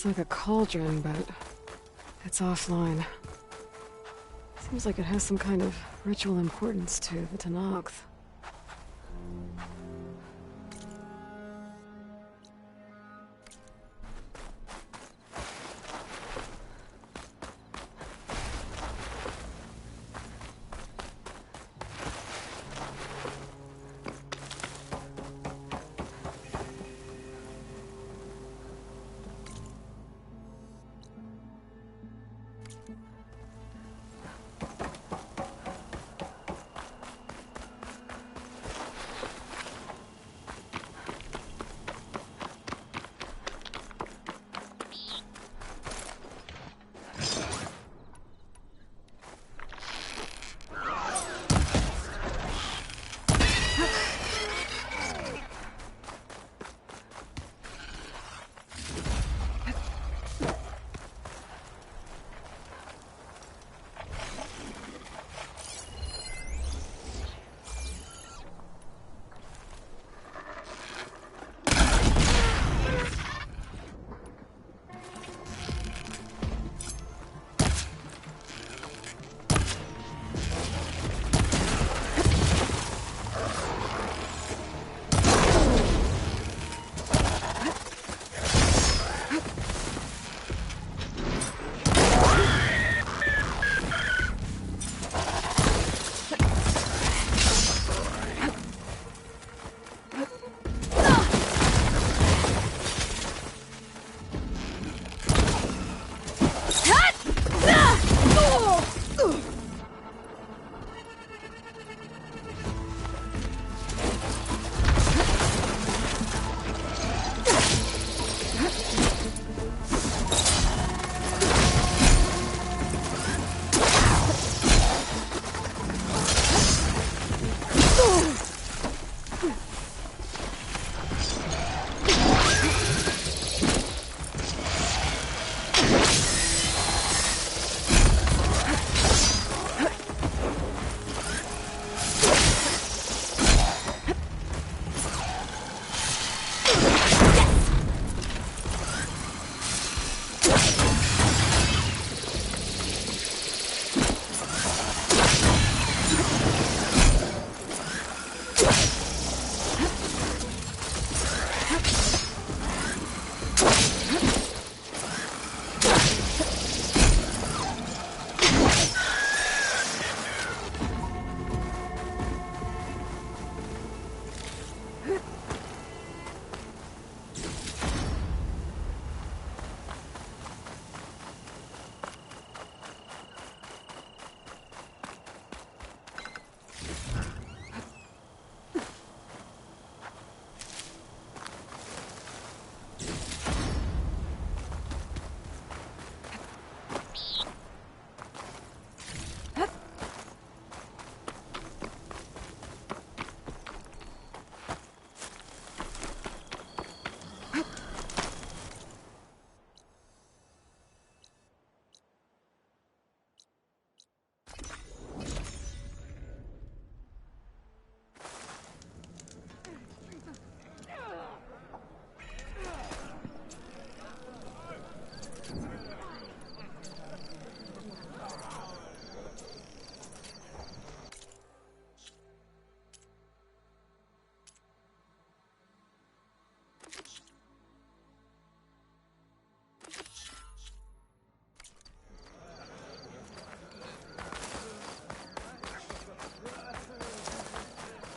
Looks like a cauldron, but it's offline. Seems like it has some kind of ritual importance to the Tenakth.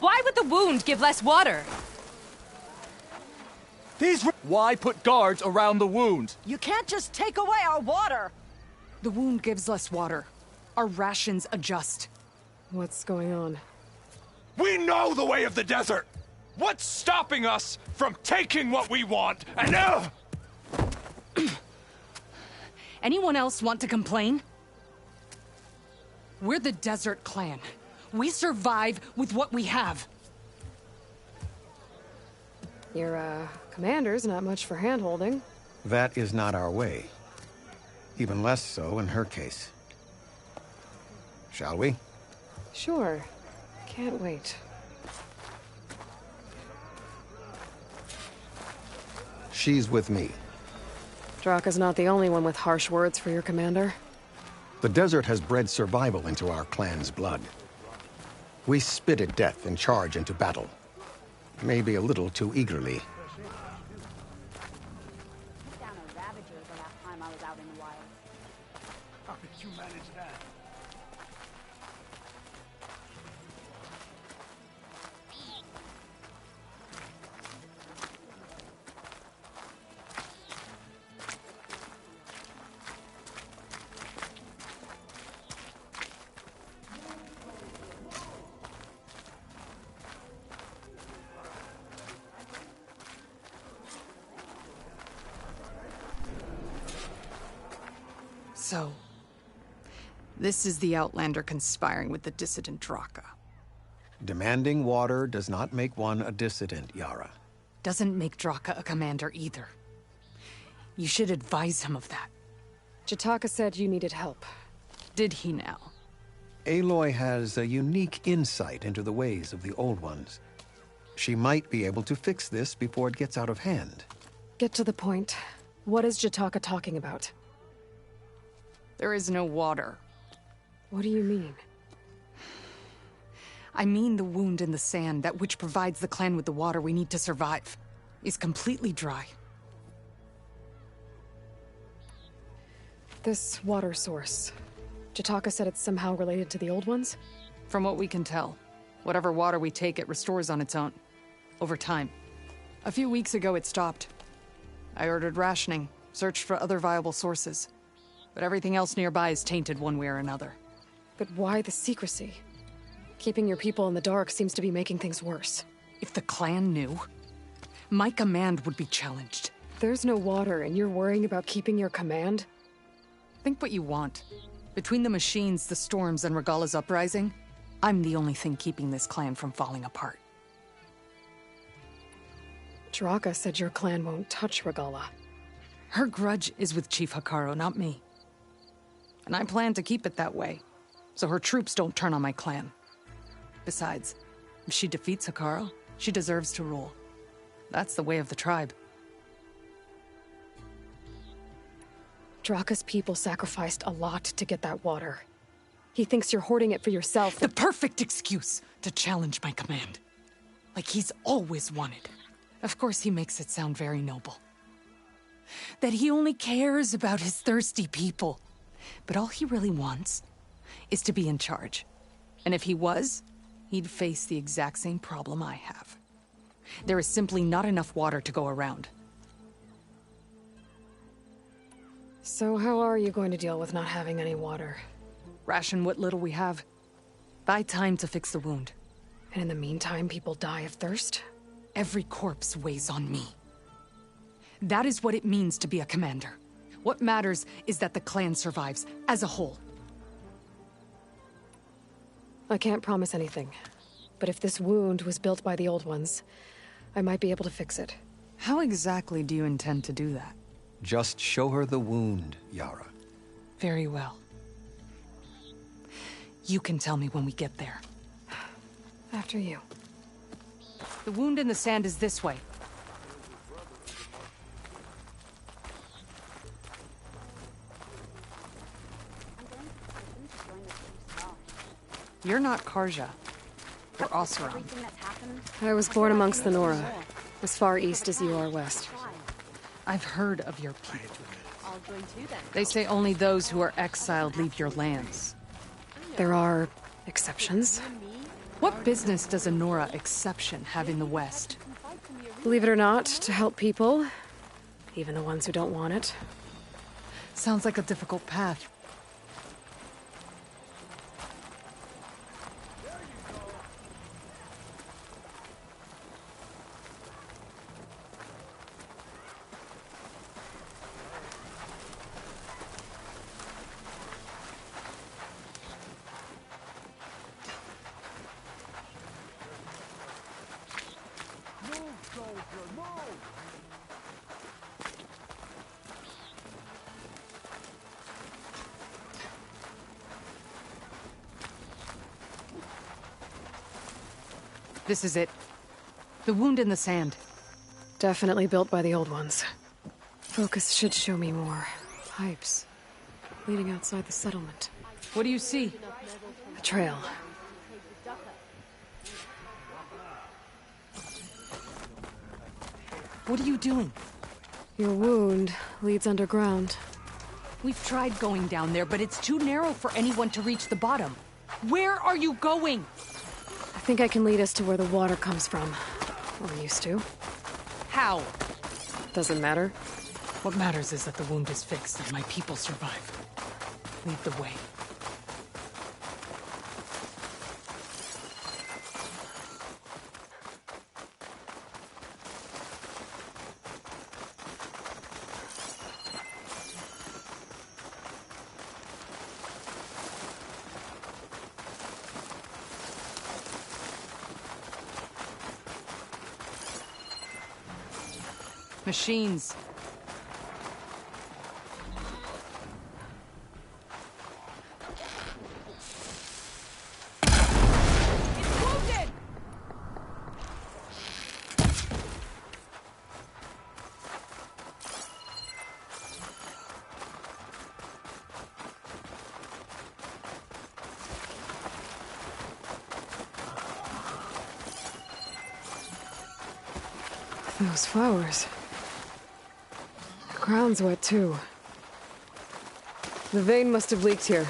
Why would the wound give less water? Why put guards around the wound? You can't just take away our water! The wound gives less water. Our rations adjust. What's going on? We know the way of the desert! What's stopping us from taking what we want? And Anyone else want to complain? We're the Desert Clan. We survive with what we have. Your, commander's not much for hand-holding. That is not our way. Even less so in her case. Shall we? Sure. Can't wait. She's with me. Draka's not the only one with harsh words for your commander. The desert has bred survival into our clan's blood. We spit at death and charge into battle. Maybe a little too eagerly. Down a Ravager the last time I was out in the wild. How did you manage that? So, this is the Outlander conspiring with the dissident Draka. Demanding water does not make one a dissident, Yara. Doesn't make Draka a commander either. You should advise him of that. Jataka said you needed help. Did he now? Aloy has a unique insight into the ways of the Old Ones. She might be able to fix this before it gets out of hand. Get to the point. What is Jataka talking about? There is no water. What do you mean? I mean the wound in the sand, that which provides the clan with the water we need to survive, is completely dry. This water source. Jataka said it's somehow related to the Old Ones? From what we can tell, whatever water we take, it restores on its own. Over time. A few weeks ago, it stopped. I ordered rationing, searched for other viable sources. But everything else nearby is tainted one way or another. But why the secrecy? Keeping your people in the dark seems to be making things worse. If the clan knew, my command would be challenged. There's no water and you're worrying about keeping your command? Think what you want. Between the machines, the storms, and Regalla's uprising, I'm the only thing keeping this clan from falling apart. Draka said your clan won't touch Regalla. Her grudge is with Chief Hekarro, not me. And I plan to keep it that way, so her troops don't turn on my clan. Besides, if she defeats Hekarro, she deserves to rule. That's the way of the tribe. Draka's people sacrificed a lot to get that water. He thinks you're hoarding it for yourself. The perfect excuse to challenge my command. Like he's always wanted. Of course he makes it sound very noble. That he only cares about his thirsty people. But all he really wants is to be in charge. And if he was, he'd face the exact same problem I have. There is simply not enough water to go around. So how are you going to deal with not having any water? Ration what little we have. Buy time to fix the wound. And in the meantime, people die of thirst? Every corpse weighs on me. That is what it means to be a commander. What matters is that the clan survives, as a whole. I can't promise anything. But if this wound was built by the Old Ones, I might be able to fix it. How exactly do you intend to do that? Just show her the wound, Yara. Very well. You can tell me when we get there. After you. The wound in the sand is this way. You're not Karja. Or Oseram. Everything that's happened. I was born amongst the Nora, as far east as you are west. I've heard of your people. I'll join too then. They say only those who are exiled leave your lands. There are exceptions. What business does a Nora exception have in the West? Believe it or not, to help people, even the ones who don't want it. Sounds like a difficult path. This is it. The wound in the sand. Definitely built by the Old Ones. Focus should show me more. Pipes. Leading outside the settlement. What do you see? A trail. What are you doing? Your wound leads underground. We've tried going down there, but it's too narrow for anyone to reach the bottom. Where are you going? I think I can lead us to where the water comes from. Or used to. How? Doesn't matter. What matters is that the wound is fixed and my people survive. Lead the way. Machines. Those flowers. The ground's wet too. The vein must have leaked here.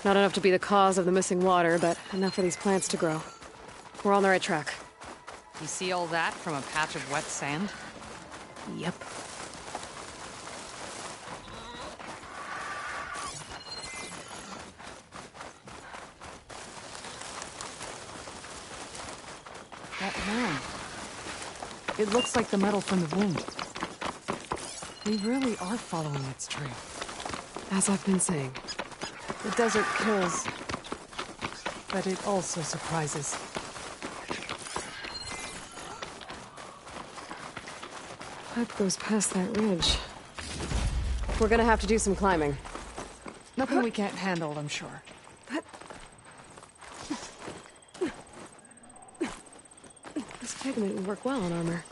Not enough to be the cause of the missing water, but enough for these plants to grow. We're on the right track. You see all that from a patch of wet sand? Yep. That man. It looks like the metal from the wound. We really are following its trail. As I've been saying. The desert kills, but it also surprises. Pipe goes past that ridge. We're gonna have to do some climbing. Nothing we can't handle, I'm sure. This pigment would work well on armor.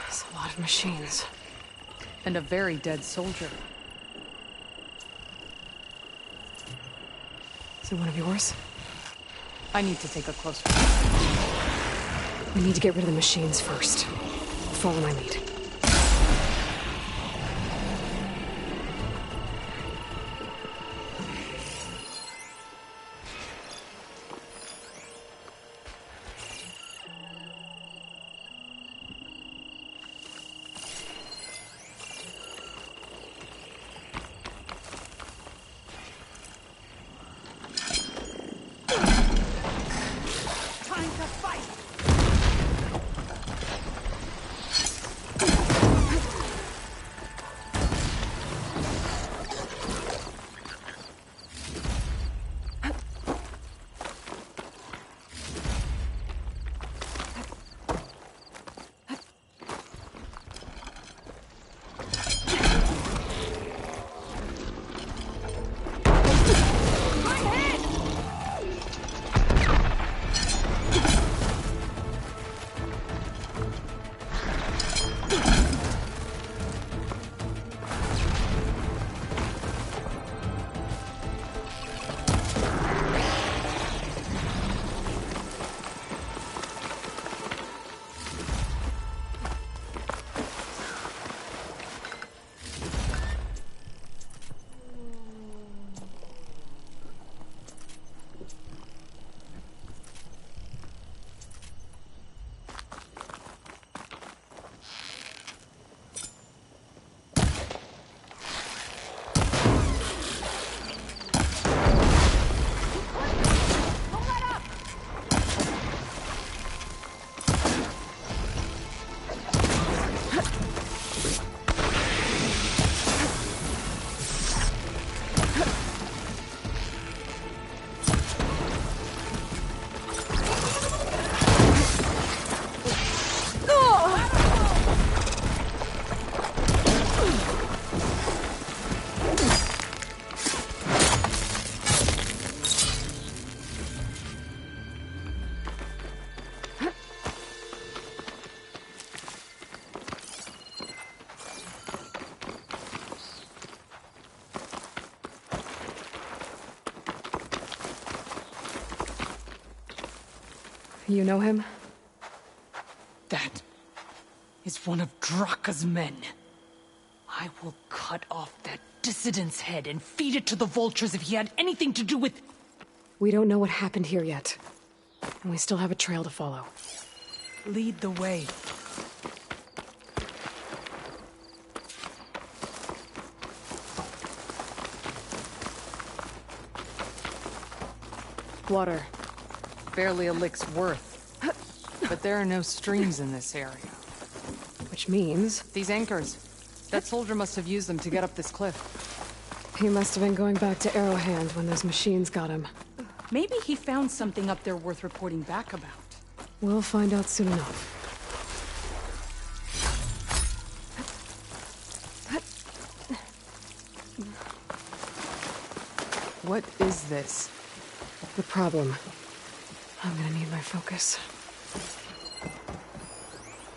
It's a lot of machines. And a very dead soldier. Is it one of yours? I need to take a closer look. We need to get rid of the machines first. Follow my lead. You know him? That is one of Draka's men. I will cut off that dissident's head and feed it to the vultures if he had anything to do with... We don't know what happened here yet. And we still have a trail to follow. Lead the way. Water. Barely a lick's worth. But there are no streams in this area. Which means... These anchors. That soldier must have used them to get up this cliff. he must have been going back to Arrowhand when those machines got him. Maybe he found something up there worth reporting back about. We'll find out soon enough. What is this? The problem. I'm gonna need my focus.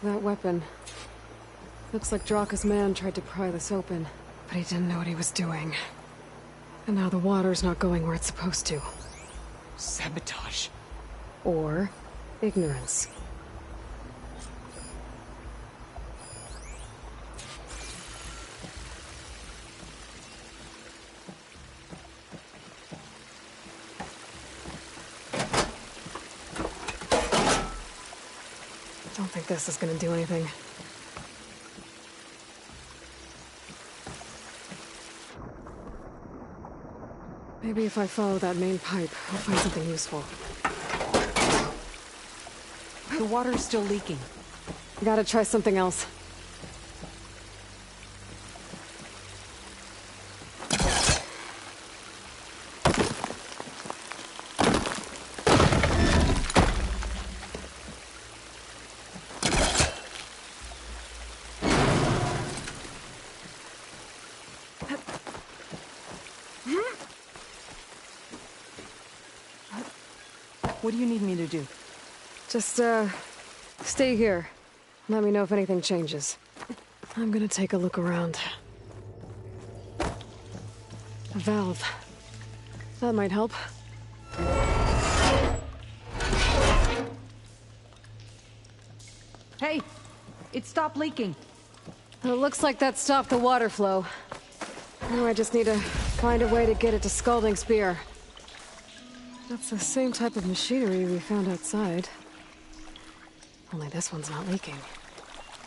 That weapon. Looks like Draka's man tried to pry this open, but he didn't know what he was doing. And now the water's not going where it's supposed to. Sabotage. Or ignorance. Don't think this is gonna do anything. Maybe if I follow that main pipe, I'll find something useful. The water's still leaking. Gotta try something else. What do you need me to do? Just, stay here. Let me know if anything changes. I'm gonna take a look around. A valve. That might help. Hey! It stopped leaking. It looks like that stopped the water flow. Now I just need to find a way to get it to Scalding Spear. That's the same type of machinery we found outside. Only this one's not leaking.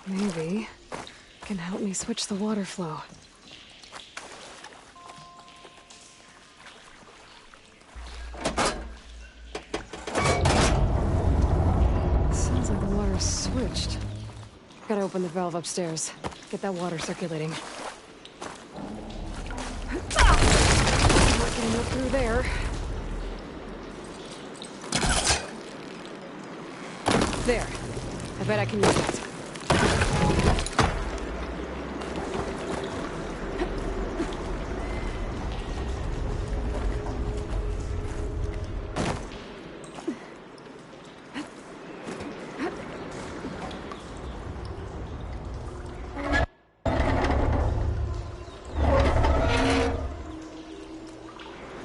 Maybe it can help me switch the water flow. Sounds like the water's switched. Gotta open the valve upstairs. Get that water circulating. Working up through there. There. I bet I can use that.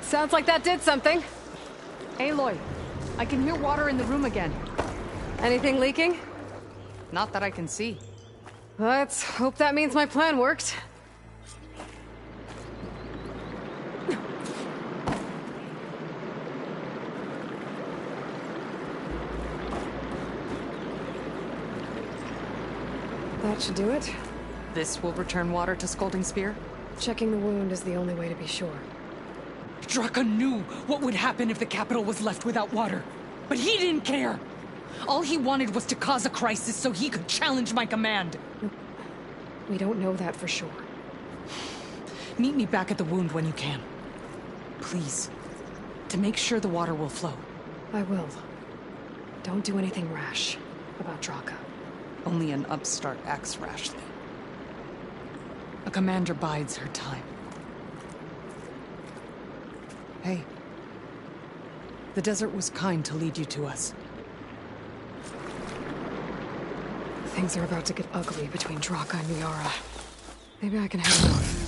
Sounds like that did something. Aloy, I can hear water in the room again. Anything leaking? Not that I can see. Let's hope that means my plan worked. That should do it. This will return water to Scalding Spear? Checking the wound is the only way to be sure. Draka knew what would happen if the capital was left without water. But he didn't care! All he wanted was to cause a crisis so he could challenge my command. We don't know that for sure. Meet me back at the wound when you can. Please. To make sure the water will flow. I will. Don't do anything rash about Draka. Only an upstart acts rashly. A commander bides her time. Hey. The desert was kind to lead you to us. Things are about to get ugly between Draka and Liara. Maybe I can head north.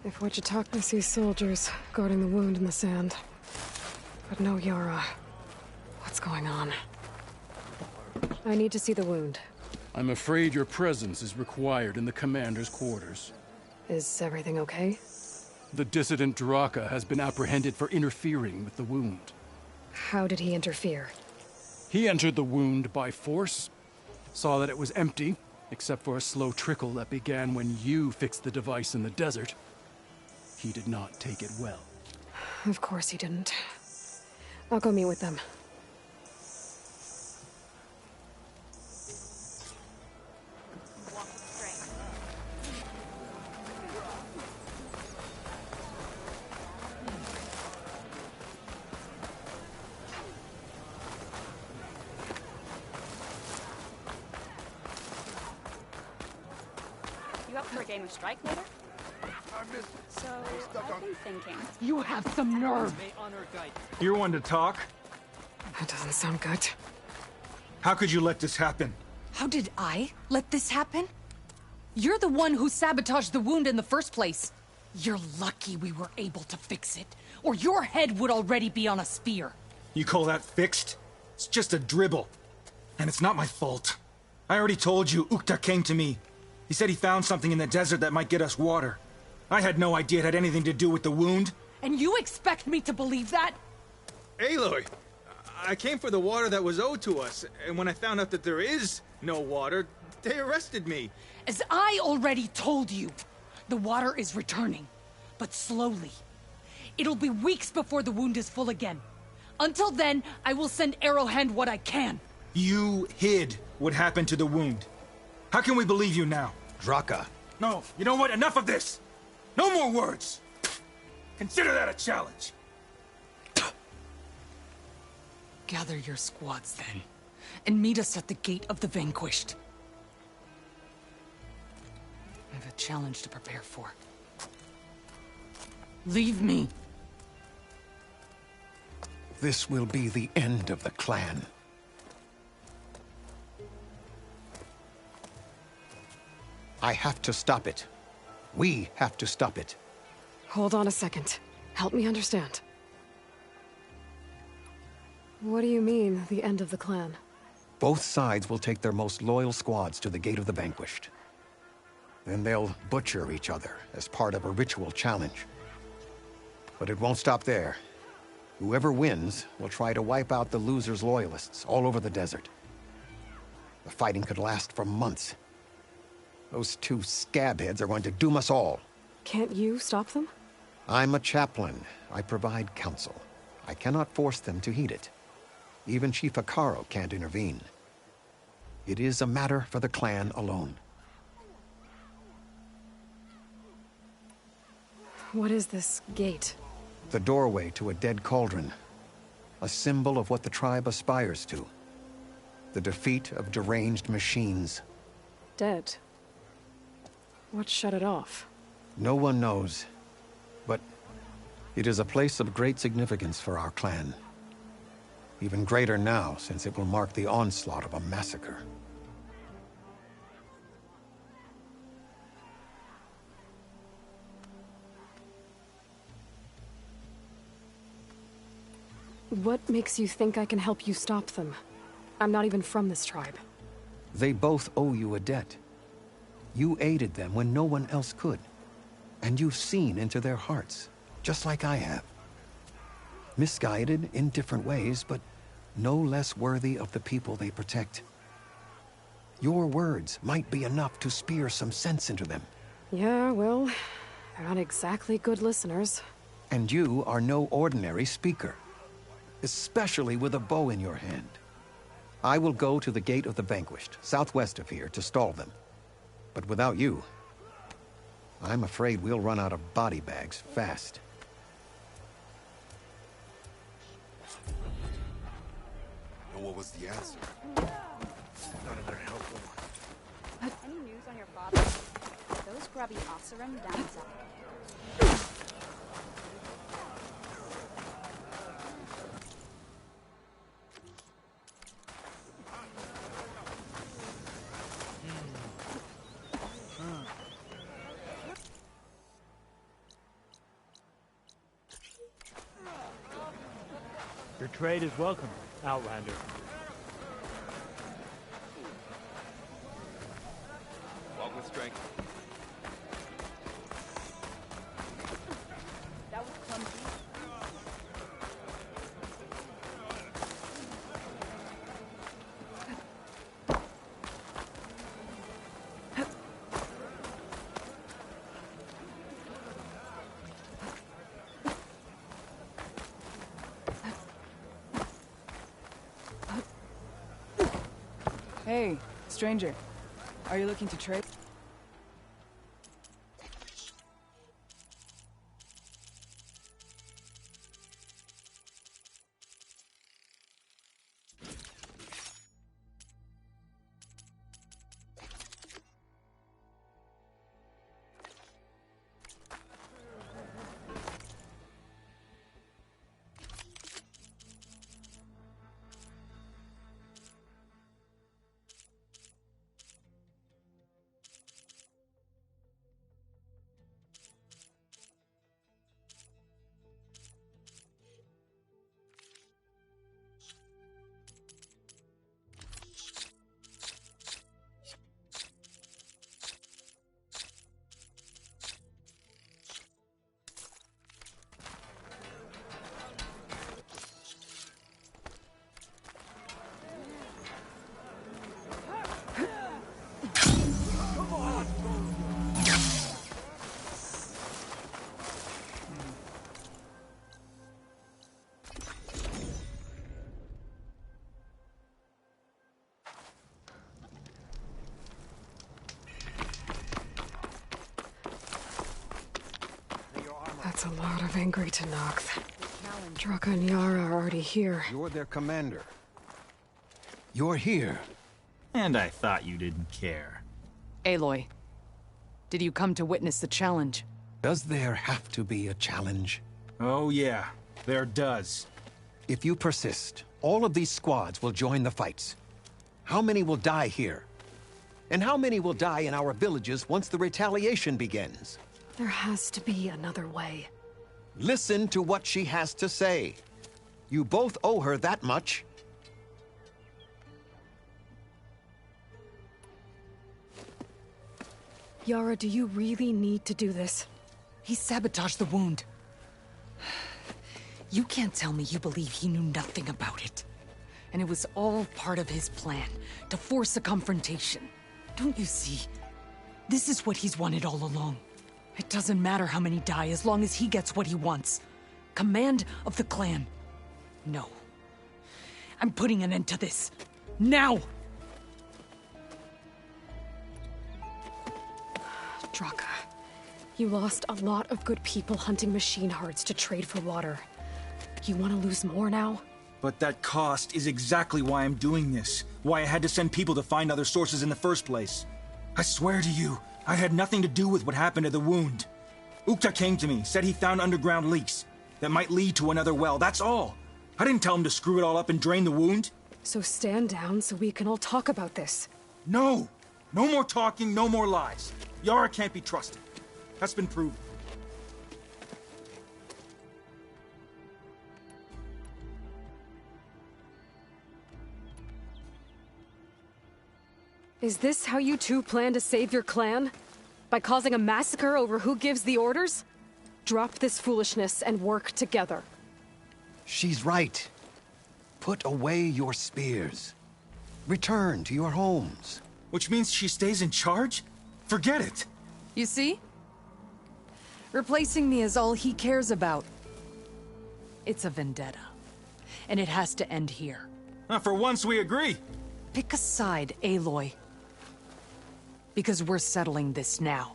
If Wachitaka sees soldiers guarding the wound in the sand, but no Yara, what's going on? I need to see the wound. I'm afraid your presence is required in the commander's quarters. Is everything okay? The dissident Draka has been apprehended for interfering with the wound. How did he interfere? He entered the wound by force, saw that it was empty, except for a slow trickle that began when you fixed the device in the desert. He did not take it well. Of course he didn't. I'll go meet with them. You up for a game of strike later? So, I've been thinking. You have some nerve. You're one to talk. That doesn't sound good. How could you let this happen? How did I let this happen? You're the one who sabotaged the wound in the first place. You're lucky we were able to fix it, or your head would already be on a spear. You call that fixed? It's just a dribble. And it's not my fault. I already told you, Ukta came to me. He said he found something in the desert that might get us water. I had no idea it had anything to do with the wound. And you expect me to believe that? Aloy, I came for the water that was owed to us, and when I found out that there is no water, they arrested me. As I already told you, the water is returning, but slowly. It'll be weeks before the wound is full again. Until then, I will send Arrowhand what I can. You hid what happened to the wound. How can we believe you now? Draka. No, you know what? Enough of this! No more words! Consider that a challenge! Gather your squads then, and meet us at the Gate of the Vanquished. I have a challenge to prepare for. Leave me. This will be the end of the clan. I have to stop it. We have to stop it. Hold on a second. Help me understand. What do you mean, the end of the clan? Both sides will take their most loyal squads to the Gate of the Vanquished. Then they'll butcher each other as part of a ritual challenge. But it won't stop there. Whoever wins will try to wipe out the loser's loyalists all over the desert. The fighting could last for months. Those two scabheads are going to doom us all. Can't you stop them? I'm a chaplain. I provide counsel. I cannot force them to heed it. Even Chief Hekarro can't intervene. It is a matter for the clan alone. What is this gate? The doorway to a dead cauldron. A symbol of what the tribe aspires to. The defeat of deranged machines. Dead. What shut it off? No one knows. But it is a place of great significance for our clan. Even greater now, since it will mark the onslaught of a massacre. What makes you think I can help you stop them? I'm not even from this tribe. They both owe you a debt. You aided them when no one else could. And you've seen into their hearts, just like I have. Misguided in different ways, but no less worthy of the people they protect. Your words might be enough to spear some sense into them. Yeah, well, they're not exactly good listeners. And you are no ordinary speaker. Especially with a bow in your hand. I will go to the Gate of the Vanquished, southwest of here, to stall them. But without you, I'm afraid we'll run out of body bags fast. And what was the answer? None of their helpful. Any news on your father? Those grubby Osirim down south. Your trade is welcome, Outlander. Walk with strength. That was clumsy. Hey, stranger. Are you looking to trade? That's a lot of angry Tenakth. Draka and Yara are already here. You're their commander. You're here. And I thought you didn't care. Aloy, did you come to witness the challenge? Does there have to be a challenge? Oh yeah, there does. If you persist, all of these squads will join the fights. How many will die here? And how many will die in our villages once the retaliation begins? There has to be another way. Listen to what she has to say. You both owe her that much. Yara, do you really need to do this? He sabotaged the wound. You can't tell me you believe he knew nothing about it. And it was all part of his plan, to force a confrontation. Don't you see? This is what he's wanted all along. It doesn't matter how many die as long as he gets what he wants. Command of the clan. No. I'm putting an end to this. Now! Draka, you lost a lot of good people hunting machine hearts to trade for water. You want to lose more now? But that cost is exactly why I'm doing this. Why I had to send people to find other sources in the first place. I swear to you, I had nothing to do with what happened to the wound. Ukta came to me, said he found underground leaks that might lead to another well, that's all. I didn't tell him to screw it all up and drain the wound. So stand down so we can all talk about this. No! No more talking, no more lies. Yara can't be trusted. That's been proven. Is this how you two plan to save your clan? By causing a massacre over who gives the orders? Drop this foolishness and work together. She's right. Put away your spears. Return to your homes. Which means she stays in charge? Forget it. You see? Replacing me is all he cares about. It's a vendetta. And it has to end here. For once we agree. Pick a side, Aloy. Because we're settling this now.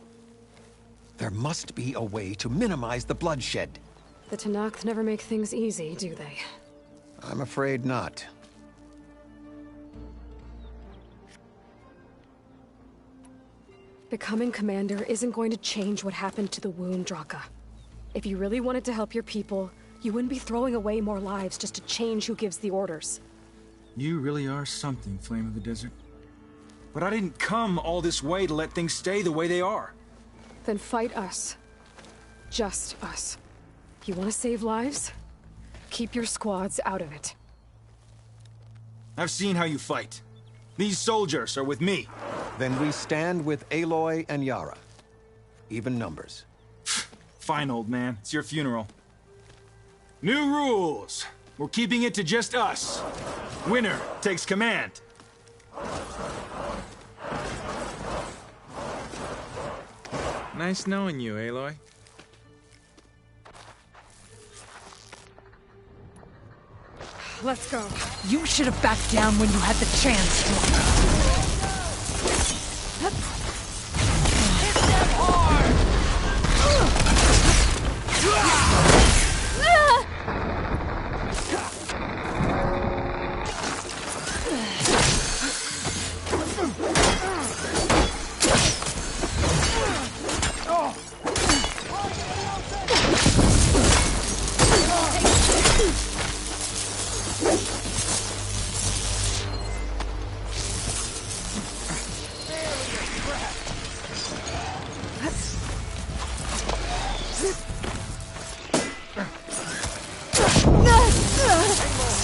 There must be a way to minimize the bloodshed. The Tenakth never make things easy, do they? I'm afraid not. Becoming commander isn't going to change what happened to the wound, Draka. If you really wanted to help your people, you wouldn't be throwing away more lives just to change who gives the orders. You really are something, Flame of the Desert. But I didn't come all this way to let things stay the way they are. Then fight us. Just us. You want to save lives? keep your squads out of it. I've seen how you fight. These soldiers are with me. Then we stand with Aloy and Yara. Even numbers. Fine, old man. It's your funeral. New rules. We're keeping it to just us. Winner takes command. Nice knowing you, Aloy. Let's go. You should have backed down when you had the chance,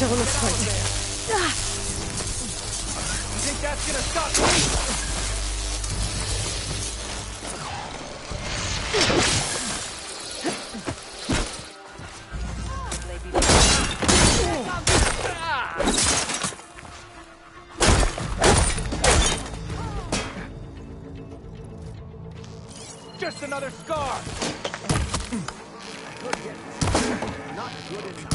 Still in this fight. You think that's gonna stop me? Just another scar! Not good enough.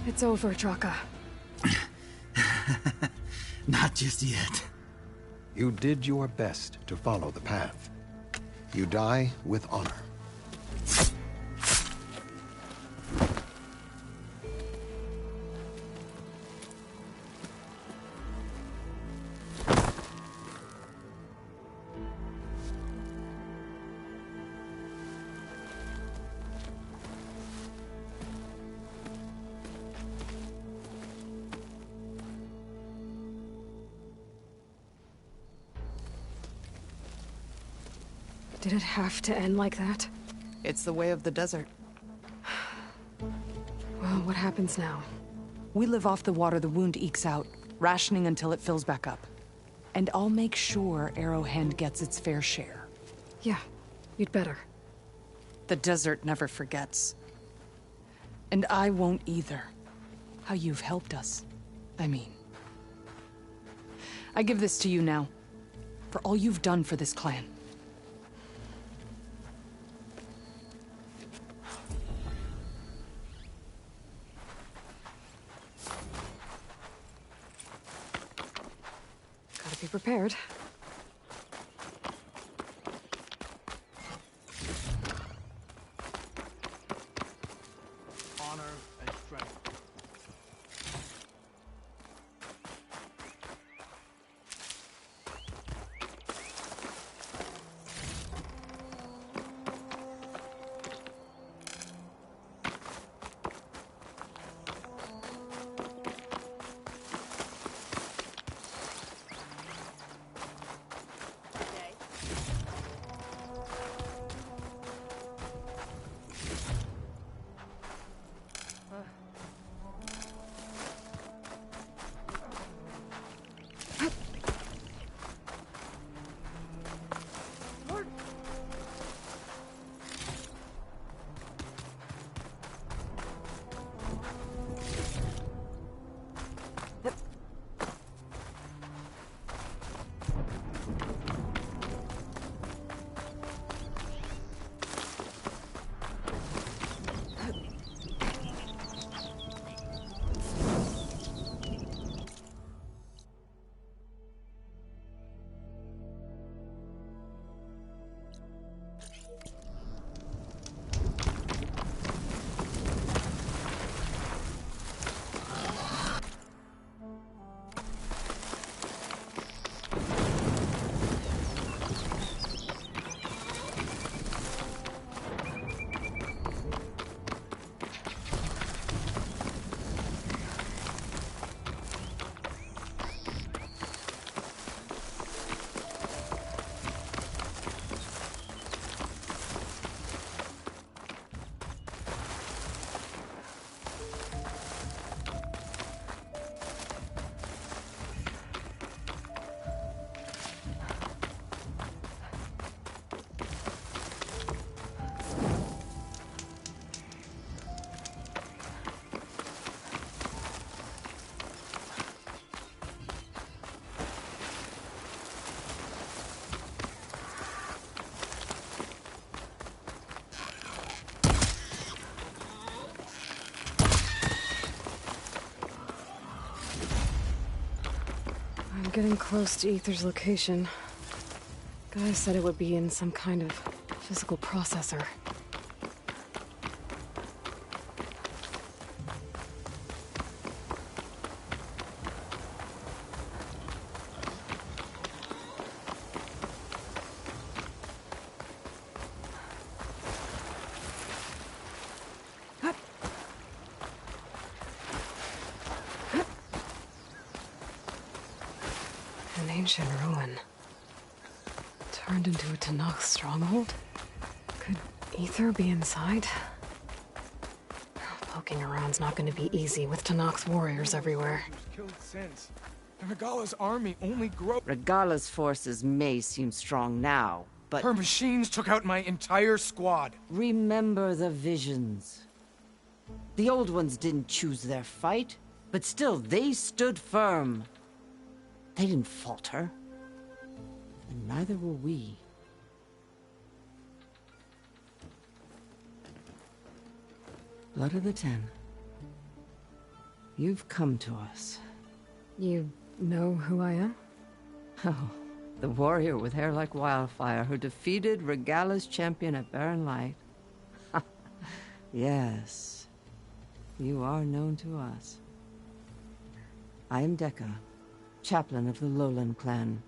It's over, Draka. Not just yet. You did your best to follow the path. You die with honor. Did it have to end like that? It's the way of the desert. Well, what happens now? We live off the water the wound ekes out, rationing until it fills back up. And I'll make sure Arrowhand gets its fair share. Yeah, you'd better. The desert never forgets. And I won't either. How you've helped us. I mean. I give this to you now. For all you've done for this clan. Gotta be prepared. Honor and strength. getting close to Aether's location. Guy said it would be in some kind of physical processor. An ancient ruin. Turned into a Tenakth stronghold? Could Aether be inside? Poking around's not going to be easy with Tenakth's warriors everywhere. Killed since. And Regala's army only grow. Regala's forces may seem strong now, but... Her machines took out my entire squad. Remember the visions. The old ones didn't choose their fight, but still, they stood firm. They didn't falter. And neither will we. Blood of the Ten. You've come to us. You know who I am? Oh, the warrior with hair like wildfire who defeated Regala's champion at Barren Light. Yes, you are known to us. I am Dekka, chaplain of the Lowland clan.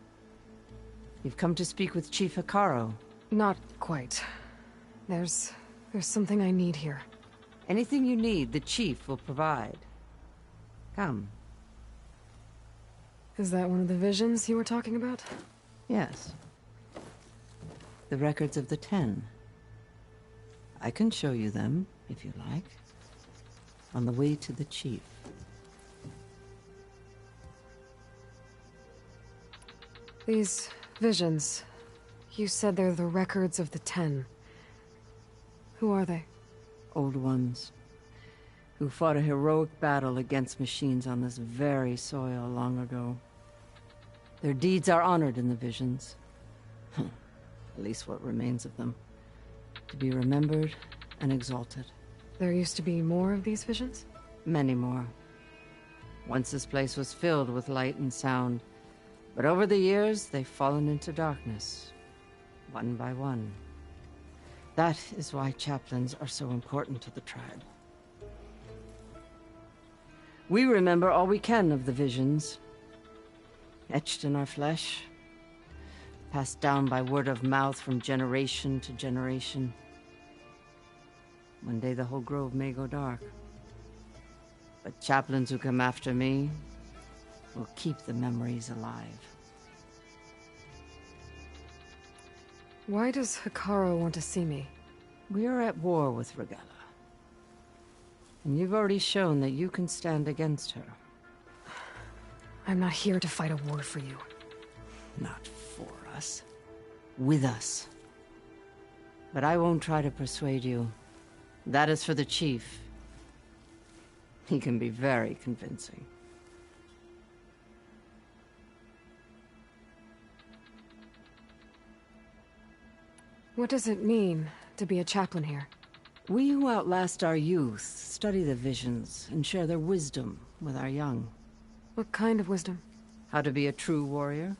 You've come to speak with Chief Hekarro. Not quite. There's something I need here. Anything you need, the Chief will provide. Come. Is that one of the visions you were talking about? Yes. The records of the Ten. I can show you them, if you like. On the way to the Chief. These visions, you said they're the records of the Ten. Who are they? Old ones, who fought a heroic battle against machines on this very soil long ago. Their deeds are honored in the visions. At least what remains of them. To be remembered and exalted. There used to be more of these visions? Many more. Once this place was filled with light and sound. But over the years, they've fallen into darkness. One by one. That is why chaplains are so important to the tribe. We remember all we can of the visions. Etched in our flesh. Passed down by word of mouth from generation to generation. One day the whole grove may go dark. But chaplains who come after me will keep the memories alive. Why does Hekarro want to see me? We are at war with Regala. And you've already shown that you can stand against her. I'm not here to fight a war for you. Not for us. With us. But I won't try to persuade you. That is for the Chief. He can be very convincing. What does it mean to be a chaplain here? We who outlast our youth study the visions and share their wisdom with our young. What kind of wisdom? How to be a true warrior.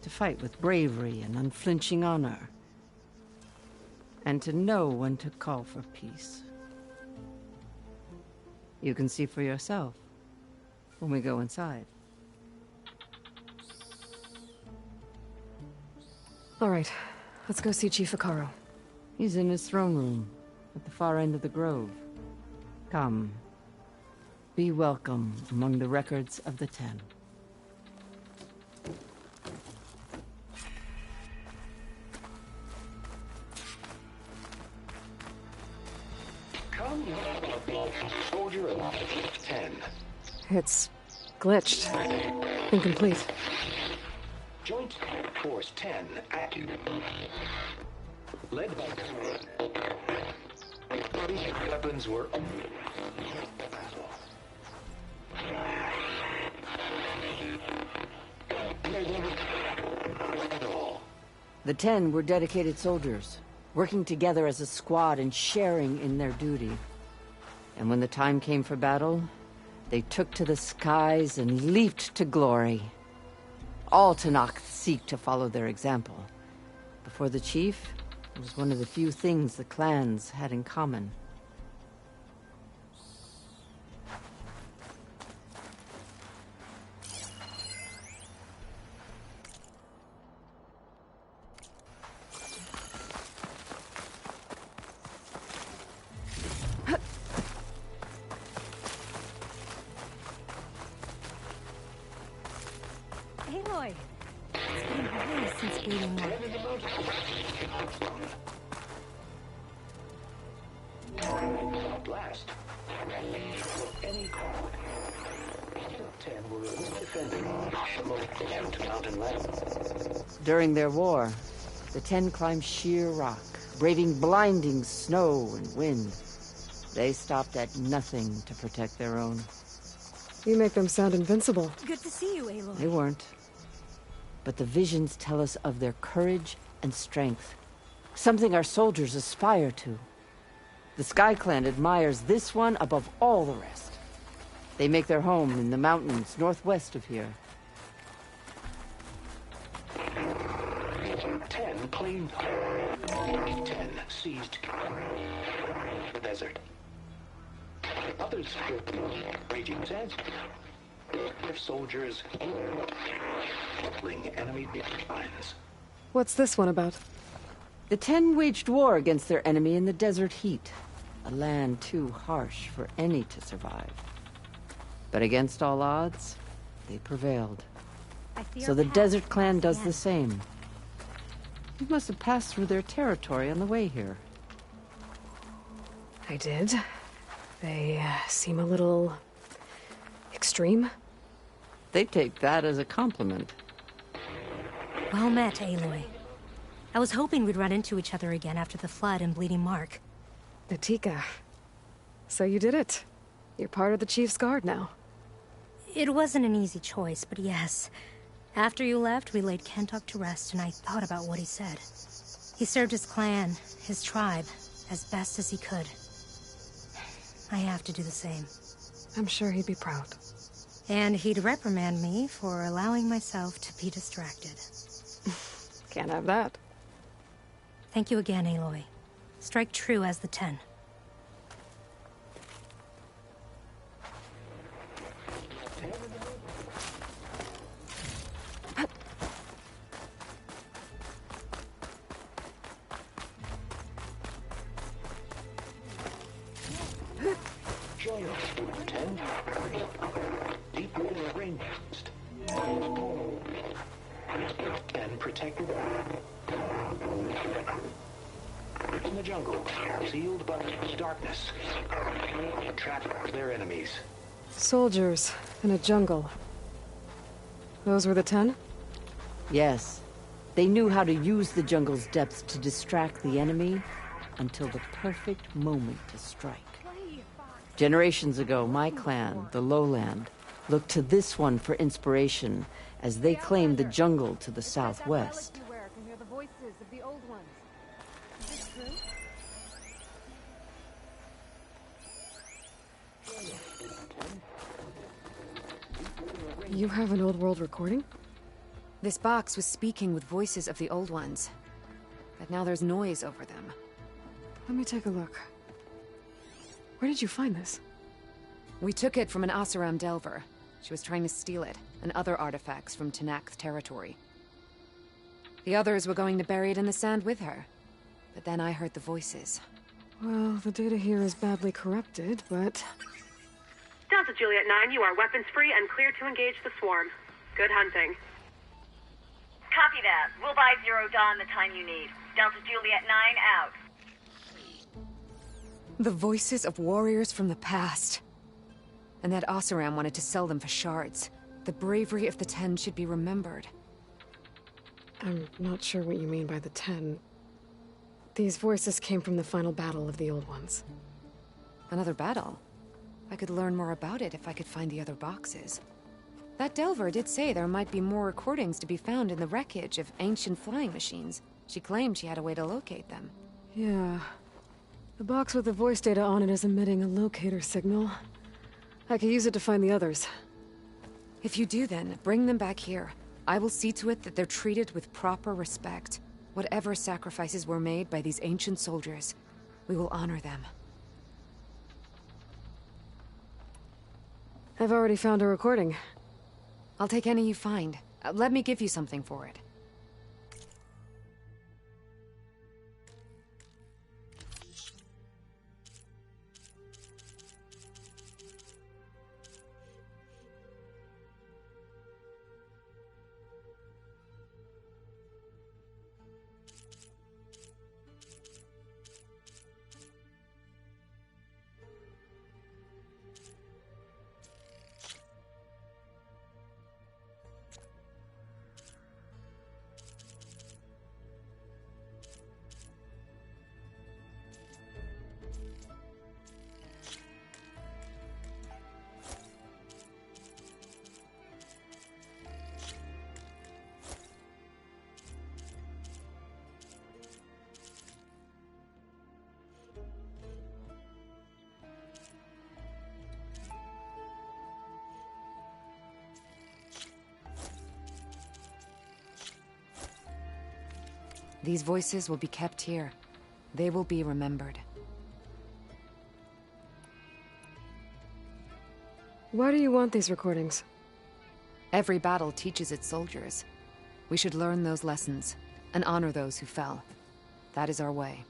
To fight with bravery and unflinching honor. And to know when to call for peace. You can see for yourself when we go inside. All right, let's go see Chief Hekarro. He's in his throne room, at the far end of the grove. Come. Be welcome among the records of the Ten. Come, soldier of 10. It's glitched. Incomplete. Joint Force 10 active. Led by weapons were The Ten were dedicated soldiers, working together as a squad and sharing in their duty. And when the time came for battle, They took to the skies and leaped to glory. All Tenakth seek to follow their example. Before the chief, it was one of the few things the clans had in common. Aloy! It's been a while since Bleeding Mark. At last, any crowd. 10 were defending the most mountain land. During their war, the 10 climbed sheer rock, braving blinding snow and wind. They stopped at nothing to protect their own. You make them sound invincible. Good to see you, Aloy. They weren't. But the visions tell us of their courage and strength, something our soldiers aspire to. The Sky Clan admires this one above all the rest. They make their home in the mountains northwest of here. 10 claimed 10 seized the desert. Others raging sands. Their soldiers killing enemy lines. What's this one about? The 10 waged war against their enemy in the desert heat, a land too harsh for any to survive. But against all odds, they prevailed. So the Desert Clan does the same. You must have passed through their territory on the way here. I did. They seem a little extreme. They take that as a compliment. Well met, Aloy. I was hoping we'd run into each other again after the flood in Bleeding Mark. Natika. So you did it. You're part of the Chief's Guard now. It wasn't an easy choice, but yes. After you left, we laid Kentok to rest, and I thought about what he said. He served his clan, his tribe, as best as he could. I have to do the same. I'm sure he'd be proud. And he'd reprimand me for allowing myself to be distracted. Can't have that. Thank you again, Aloy. Strike true as the 10. Join us, 10. Deep water ranged. And protected. In the jungle, sealed by darkness. Trapped their enemies. Soldiers in a jungle. Those were the 10? Yes. They knew how to use the jungle's depths to distract the enemy until the perfect moment to strike. Generations ago, my clan, the Lowland, looked to this one for inspiration as they claimed the jungle to the southwest. You have an old world recording? This box was speaking with voices of the Old Ones. But now there's noise over them. Let me take a look. Where did you find this? We took it from an Oseram Delver. She was trying to steal it, and other artifacts from Tenakth territory. The others were going to bury it in the sand with her. But then I heard the voices. Well, the data here is badly corrupted, but... Delta Juliet 9, you are weapons-free and clear to engage the swarm. Good hunting. Copy that. We'll buy Zero Dawn the time you need. Delta Juliet 9 out. The voices of warriors from the past. And that Oseram wanted to sell them for shards. The bravery of the 10 should be remembered. I'm not sure what you mean by the 10. These voices came from the final battle of the Old Ones. Another battle? I could learn more about it if I could find the other boxes. That Delver did say there might be more recordings to be found in the wreckage of ancient flying machines. She claimed she had a way to locate them. Yeah. The box with the voice data on it is emitting a locator signal. I could use it to find the others. If you do then, bring them back here. I will see to it that they're treated with proper respect. Whatever sacrifices were made by these ancient soldiers, we will honor them. I've already found a recording. I'll take any you find. Let me give you something for it. These voices will be kept here. They will be remembered. Why do you want these recordings? Every battle teaches its soldiers. We should learn those lessons, and honor those who fell. That is our way.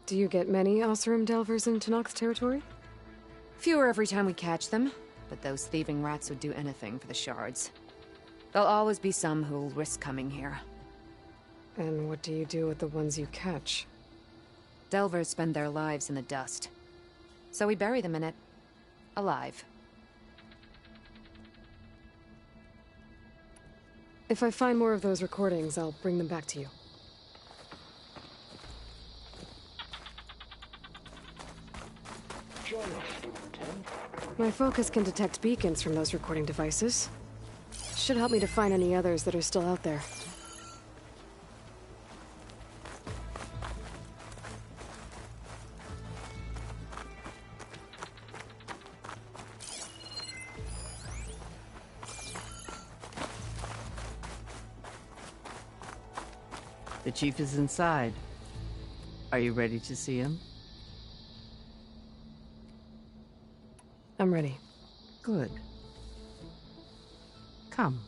Do you get many Oseram Delvers into Nox territory? Fewer every time we catch them, but those thieving rats would do anything for the shards. There'll always be some who'll risk coming here. And what do you do with the ones you catch? Delvers spend their lives in the dust. So we bury them in it, alive. If I find more of those recordings, I'll bring them back to you. My focus can detect beacons from those recording devices. Should help me to find any others that are still out there. The chief is inside. Are you ready to see him? I'm ready. Good. Come.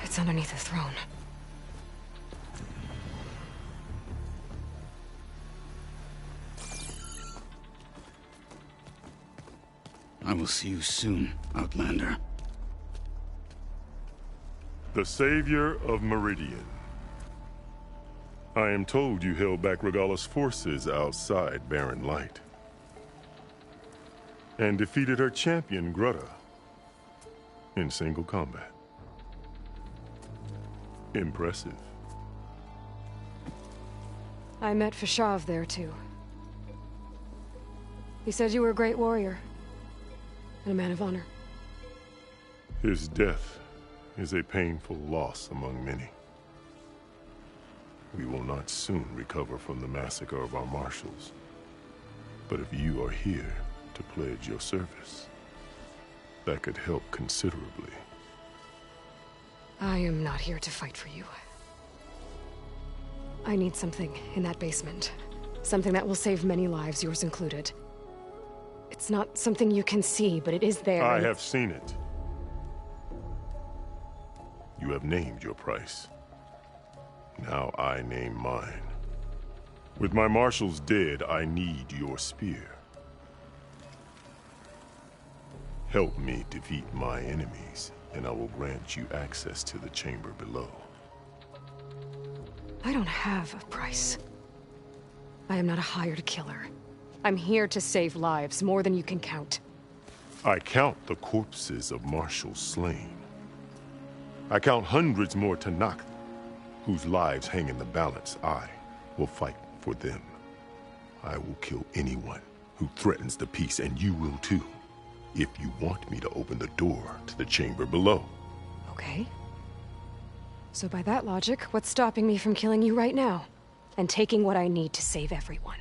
It's underneath the throne. I will see you soon, Outlander. The Savior of Meridian. I am told you held back Regalla's forces outside Barren Light. And defeated her champion, Grutta, in single combat. Impressive. I met Fashav there, too. He said you were a great warrior. And a man of honor. His death is a painful loss among many. We will not soon recover from the massacre of our marshals. But if you are here to pledge your service, that could help considerably. I am not here to fight for you. I need something in that basement. Something that will save many lives, yours included. It's not something you can see, but it is there. I have seen it. You have named your price. Now I name mine. With my marshals dead, I need your spear. Help me defeat my enemies, and I will grant you access to the chamber below. I don't have a price. I am not a hired killer. I'm here to save lives, more than you can count. I count the corpses of marshals slain. I count hundreds more Tenakth, whose lives hang in the balance. I will fight for them. I will kill anyone who threatens the peace, and you will too, if you want me to open the door to the chamber below. Okay. So by that logic, what's stopping me from killing you right now? And taking what I need to save everyone?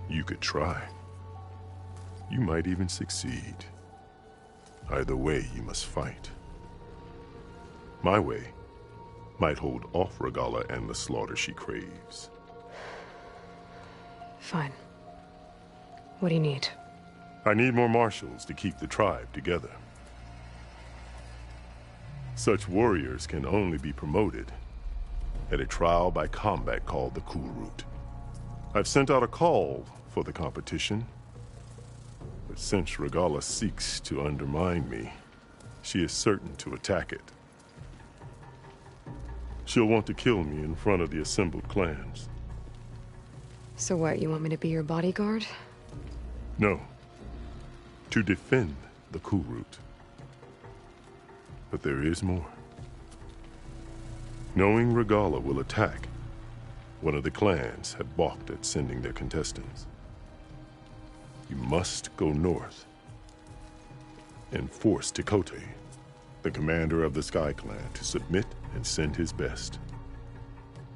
You could try. You might even succeed. Either way, you must fight. My way might hold off Regalla and the slaughter she craves. Fine. What do you need? I need more marshals to keep the tribe together. Such warriors can only be promoted at a trial by combat called the Kulrut. I've sent out a call for the competition, but since Regalla seeks to undermine me, she is certain to attack it. She'll want to kill me in front of the assembled clans. So what, you want me to be your bodyguard? No. To defend the Kulrut. But there is more. Knowing Regalla will attack, one of the clans had balked at sending their contestants. You must go north and force Tekotteh, the commander of the Sky Clan, to submit and send his best.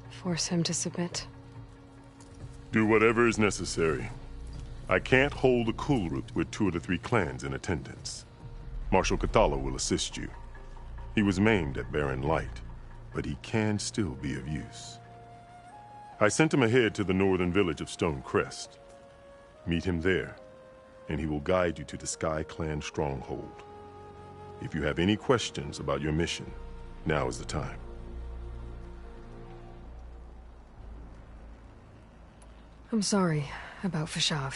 Force him to submit? Do whatever is necessary. I can't hold the Kulrut with 2 of the 3 clans in attendance. Marshal Kotallo will assist you. He was maimed at Barren Light, but he can still be of use. I sent him ahead to the northern village of Stone Crest. Meet him there, and he will guide you to the Sky Clan stronghold. If you have any questions about your mission, now is the time. I'm sorry about Fashav.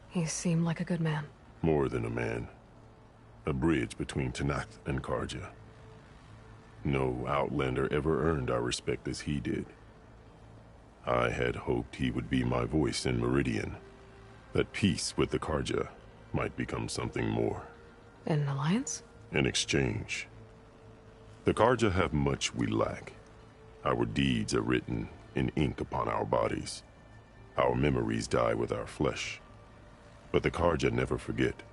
He seemed like a good man. More than a man. A bridge between Tenakth and Carja. No Outlander ever earned our respect as he did. I had hoped he would be my voice in Meridian, that peace with the Carja might become something more. An alliance? In exchange. The Carja have much we lack. Our deeds are written in ink upon our bodies. Our memories die with our flesh. But the Carja never forget.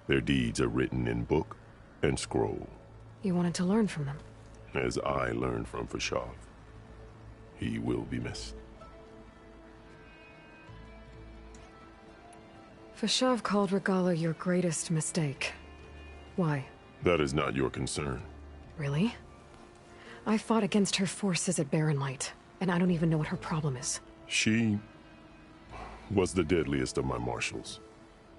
Their deeds are written in book and scroll. You wanted to learn from them? As I learned from Fashav. He will be missed. Fashav called Regalla your greatest mistake. Why? That is not your concern. Really? I fought against her forces at Barren Light, and I don't even know what her problem is. She was the deadliest of my marshals.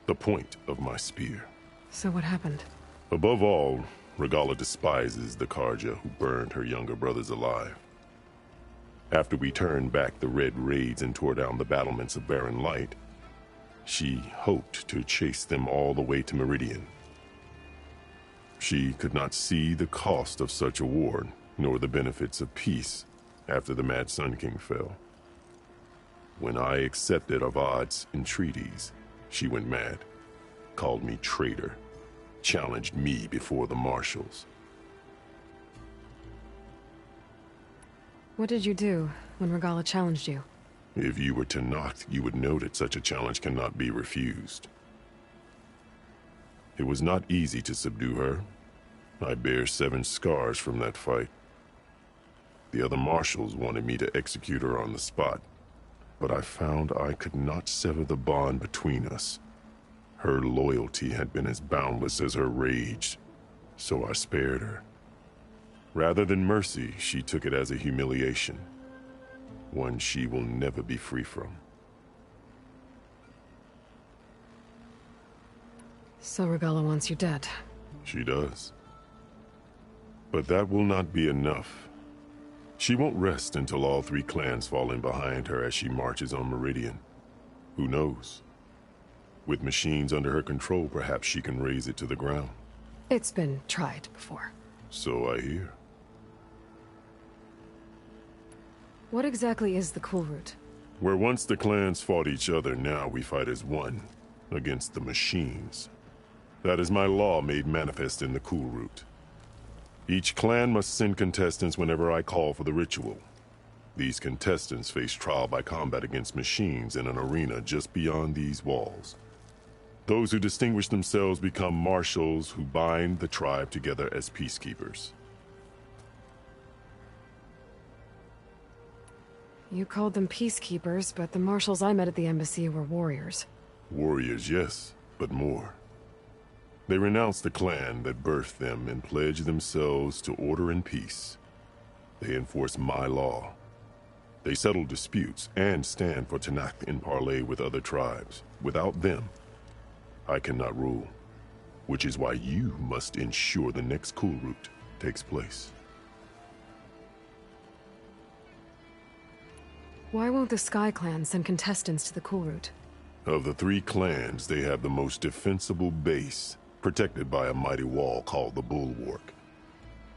The point of my spear. So what happened? Above all, Regalla despises the Carja who burned her younger brothers alive. After we turned back the Red Raids and tore down the battlements of Barren Light, she hoped to chase them all the way to Meridian. She could not see the cost of such a war, nor the benefits of peace after the Mad Sun King fell. When I accepted Avad's entreaties, she went mad, called me traitor, challenged me before the marshals. What did you do when Regalla challenged you? If you were Tenakth, you would know that such a challenge cannot be refused. It was not easy to subdue her. I bear 7 scars from that fight. The other marshals wanted me to execute her on the spot, but I found I could not sever the bond between us. Her loyalty had been as boundless as her rage, so I spared her. Rather than mercy, she took it as a humiliation, one she will never be free from. So Regalla wants you dead? She does. But that will not be enough. She won't rest until all 3 clans fall in behind her as she marches on Meridian. Who knows? With machines under her control, perhaps she can raze it to the ground. It's been tried before. So I hear. What exactly is the Cool Route? Where once the clans fought each other, now we fight as one, against the machines. That is my law made manifest in the Cool Route. Each clan must send contestants whenever I call for the ritual. These contestants face trial by combat against machines in an arena just beyond these walls. Those who distinguish themselves become marshals who bind the tribe together as peacekeepers. You called them peacekeepers, but the marshals I met at the embassy were warriors. Warriors, yes, but more. They renounce the clan that birthed them and pledge themselves to order and peace. They enforce my law. They settle disputes and stand for Tenakth in parley with other tribes. Without them, I cannot rule. Which is why you must ensure the next Cool Route takes place. Why won't the Sky Clan send contestants to the Cool Route? Of the 3 clans, they have the most defensible base, protected by a mighty wall called the Bulwark.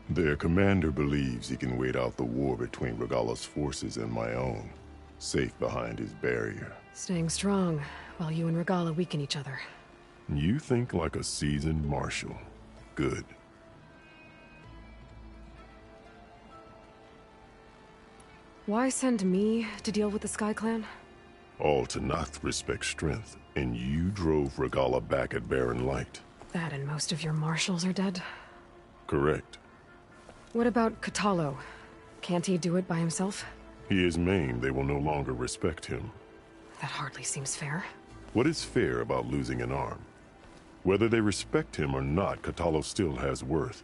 Their commander believes he can wait out the war between Regalla's forces and my own, safe behind his barrier. Staying strong, while you and Regalla weaken each other. You think like a seasoned marshal. Good. Why send me to deal with the Sky Clan? All Tenakth respect strength, and you drove Regalla back at Barren Light. That and most of your marshals are dead? Correct. What about Kotallo? Can't he do it by himself? He is maimed. They will no longer respect him. That hardly seems fair. What is fair about losing an arm? Whether they respect him or not, Kotallo still has worth.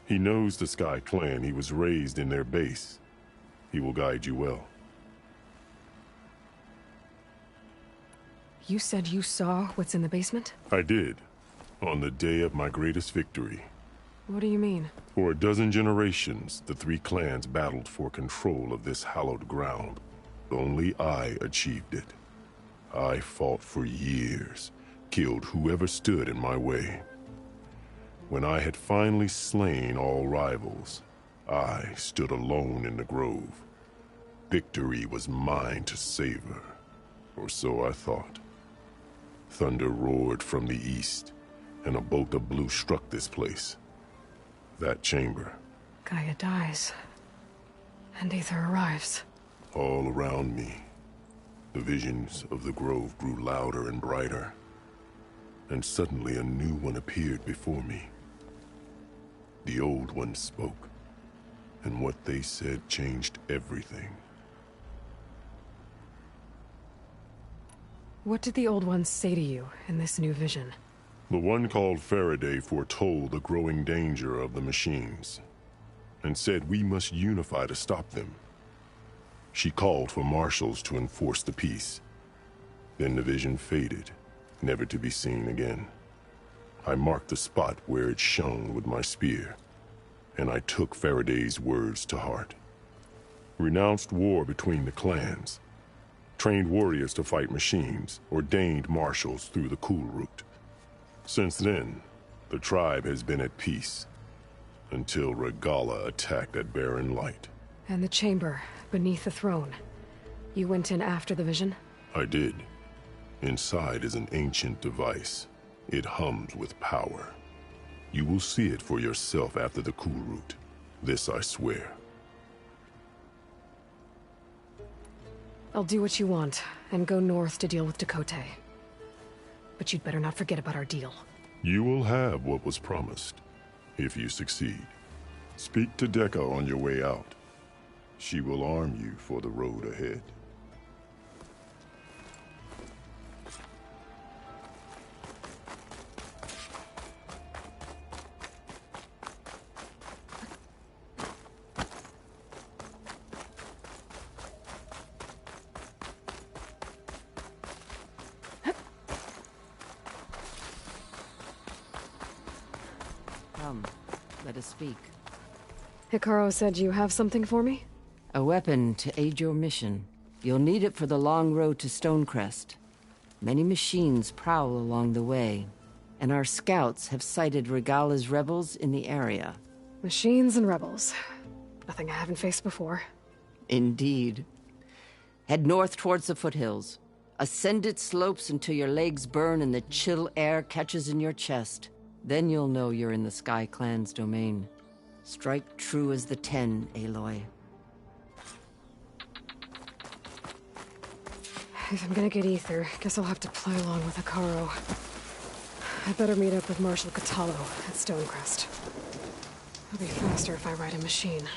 He knows the Sky Clan. He was raised in their base. He will guide you well. You said you saw what's in the basement? I did. On the day of my greatest victory. What do you mean? For a dozen generations, the 3 clans battled for control of this hallowed ground. Only I achieved it. I fought for years, killed whoever stood in my way. When I had finally slain all rivals, I stood alone in the grove. Victory was mine to savor, or so I thought. Thunder roared from the east, and a bolt of blue struck this place. That chamber. Gaia dies, and Aether arrives. All around me, the visions of the grove grew louder and brighter, and suddenly a new one appeared before me. The old one spoke, and what they said changed everything. What did the old ones say to you in this new vision? The one called Faraday foretold the growing danger of the machines, and said we must unify to stop them. She called for marshals to enforce the peace. Then the vision faded, never to be seen again. I marked the spot where it shone with my spear, and I took Faraday's words to heart. Renounced war between the clans, trained warriors to fight machines, ordained marshals through the Cool Route. Since then, the tribe has been at peace, until Regalla attacked at Barren Light. And the chamber, beneath the throne. You went in after the vision? I did. Inside is an ancient device. It hums with power. You will see it for yourself after the Cool Route. This I swear. I'll do what you want, and go north to deal with Tekotteh. But you'd better not forget about our deal. You will have what was promised, if you succeed. Speak to Dekka on your way out. She will arm you for the road ahead. Come, let us speak. Hekarro said you have something for me? A weapon to aid your mission. You'll need it for the long road to Stonecrest. Many machines prowl along the way, and our scouts have sighted Regalla's rebels in the area. Machines and rebels. Nothing I haven't faced before. Indeed. Head north towards the foothills. Ascend its slopes until your legs burn and the chill air catches in your chest. Then you'll know you're in the Sky Clan's domain. Strike true as the 10, Aloy. If I'm gonna get ether, guess I'll have to play along with Hekarro. I better meet up with Marshal Kotallo at Stonecrest. It'll be faster if I ride a machine.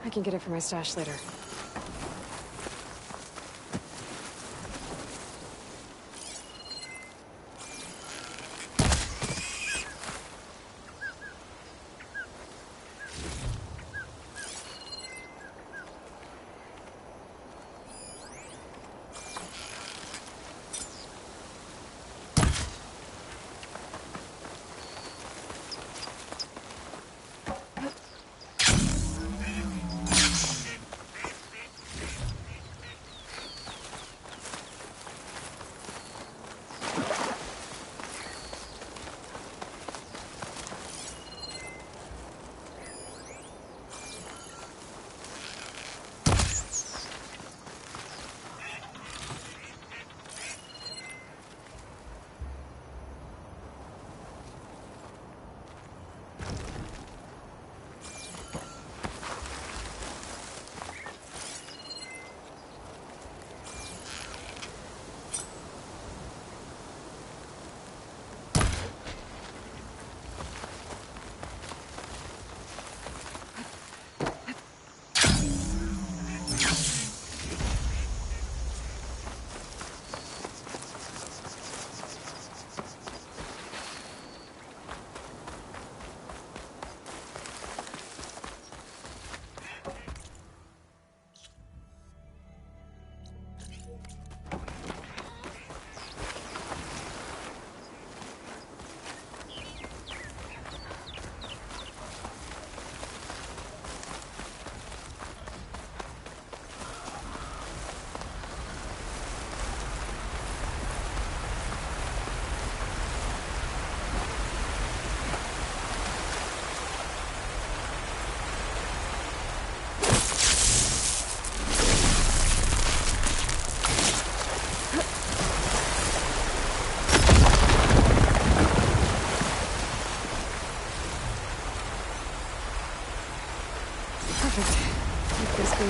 I can get it from my stash later.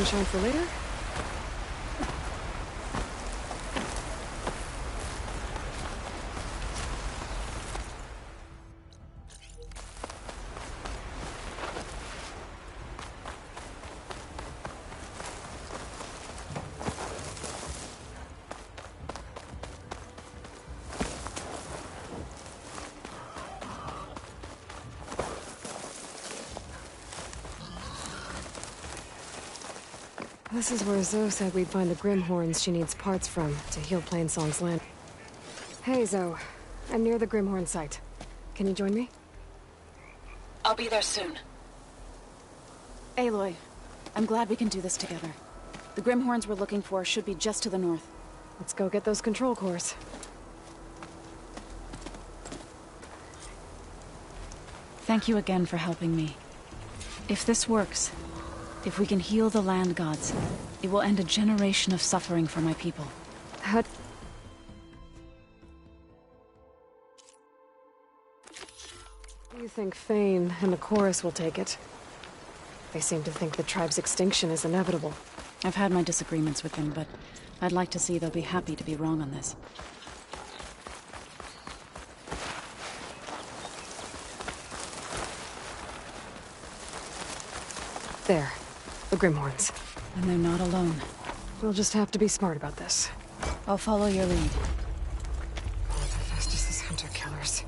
Shine for later? This is where Zoe said we'd find the Grimhorns she needs parts from to heal Plainsong's land. Hey, Zoe. I'm near the Grimhorn site. Can you join me? I'll be there soon. Aloy, I'm glad we can do this together. The Grimhorns we're looking for should be just to the north. Let's go get those control cores. Thank you again for helping me. If this works, if we can heal the land gods, it will end a generation of suffering for my people. How... Do you think Fane and the Chorus will take it? They seem to think the tribe's extinction is inevitable. I've had my disagreements with them, but I'd like to see they'll be happy to be wrong on this. There. The Grimhorns. And they're not alone. We'll just have to be smart about this. I'll follow your lead. Oh, the fastest is hunter-killers.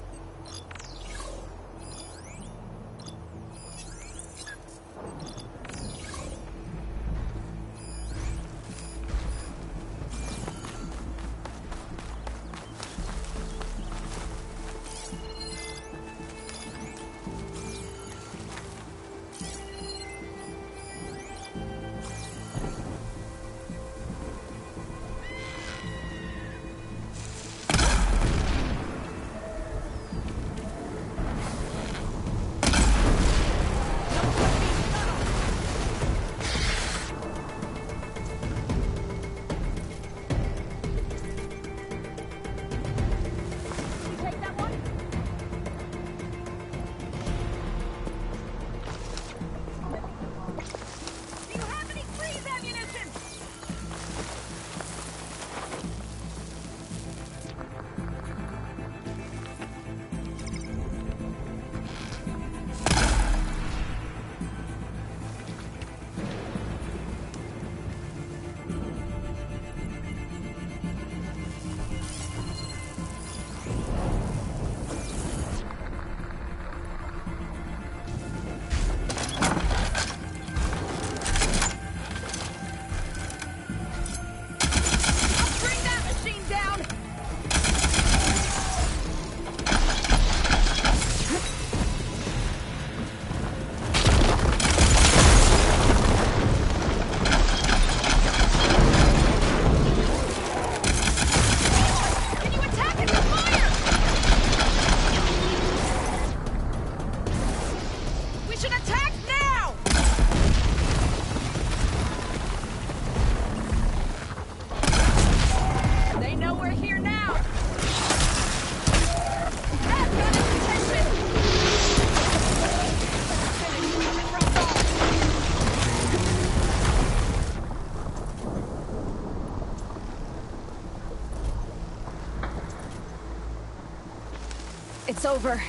It's over.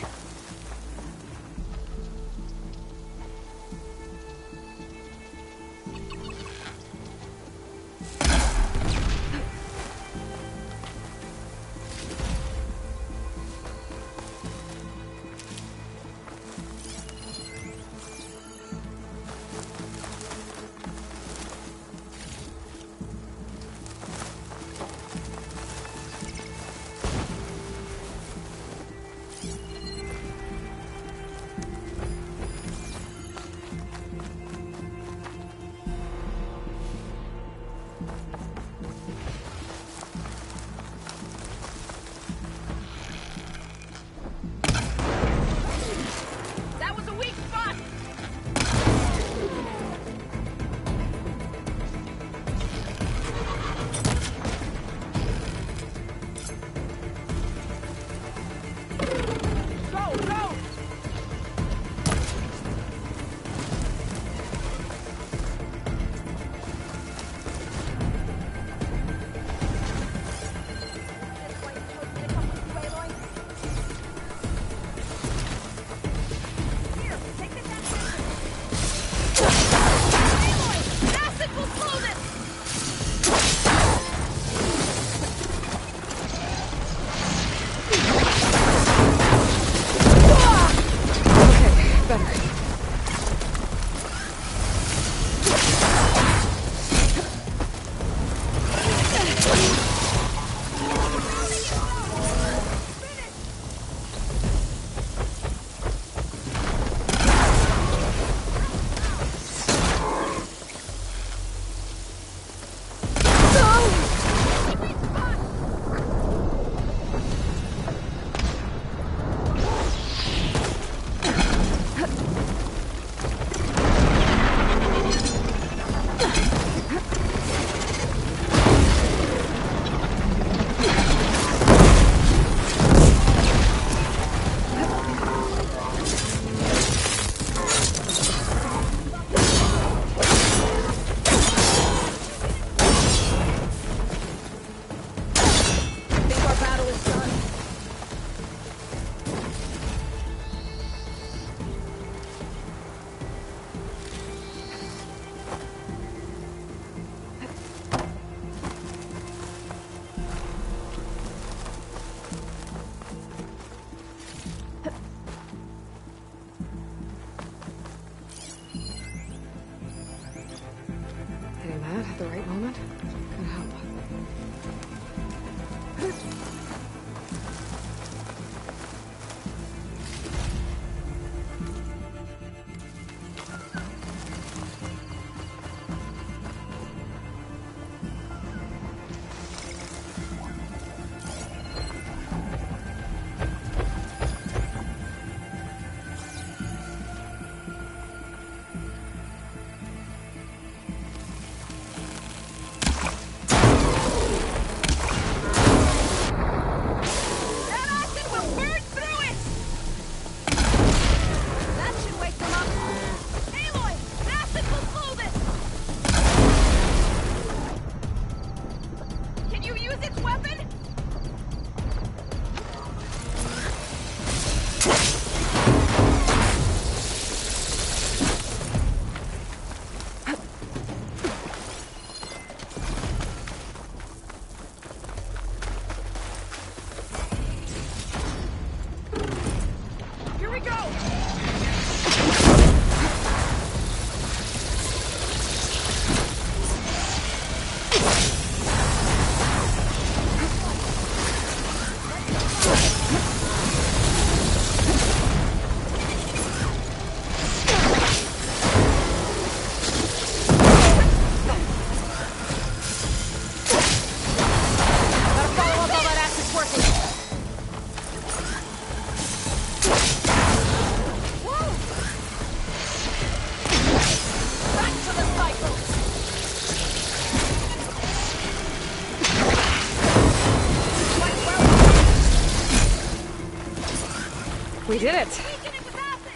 moment could help. We did it!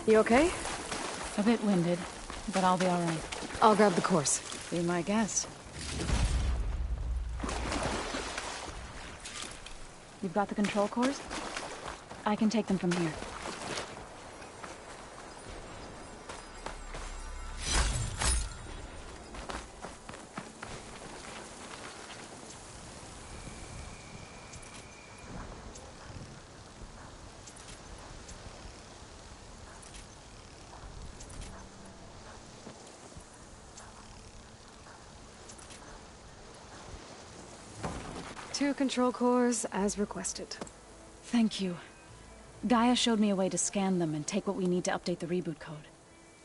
You okay? A bit winded, but I'll be alright. I'll grab the course. Be my guest. You've got the control cores? I can take them from here. Two control cores, as requested. Thank you. Gaia showed me a way to scan them and take what we need to update the reboot code.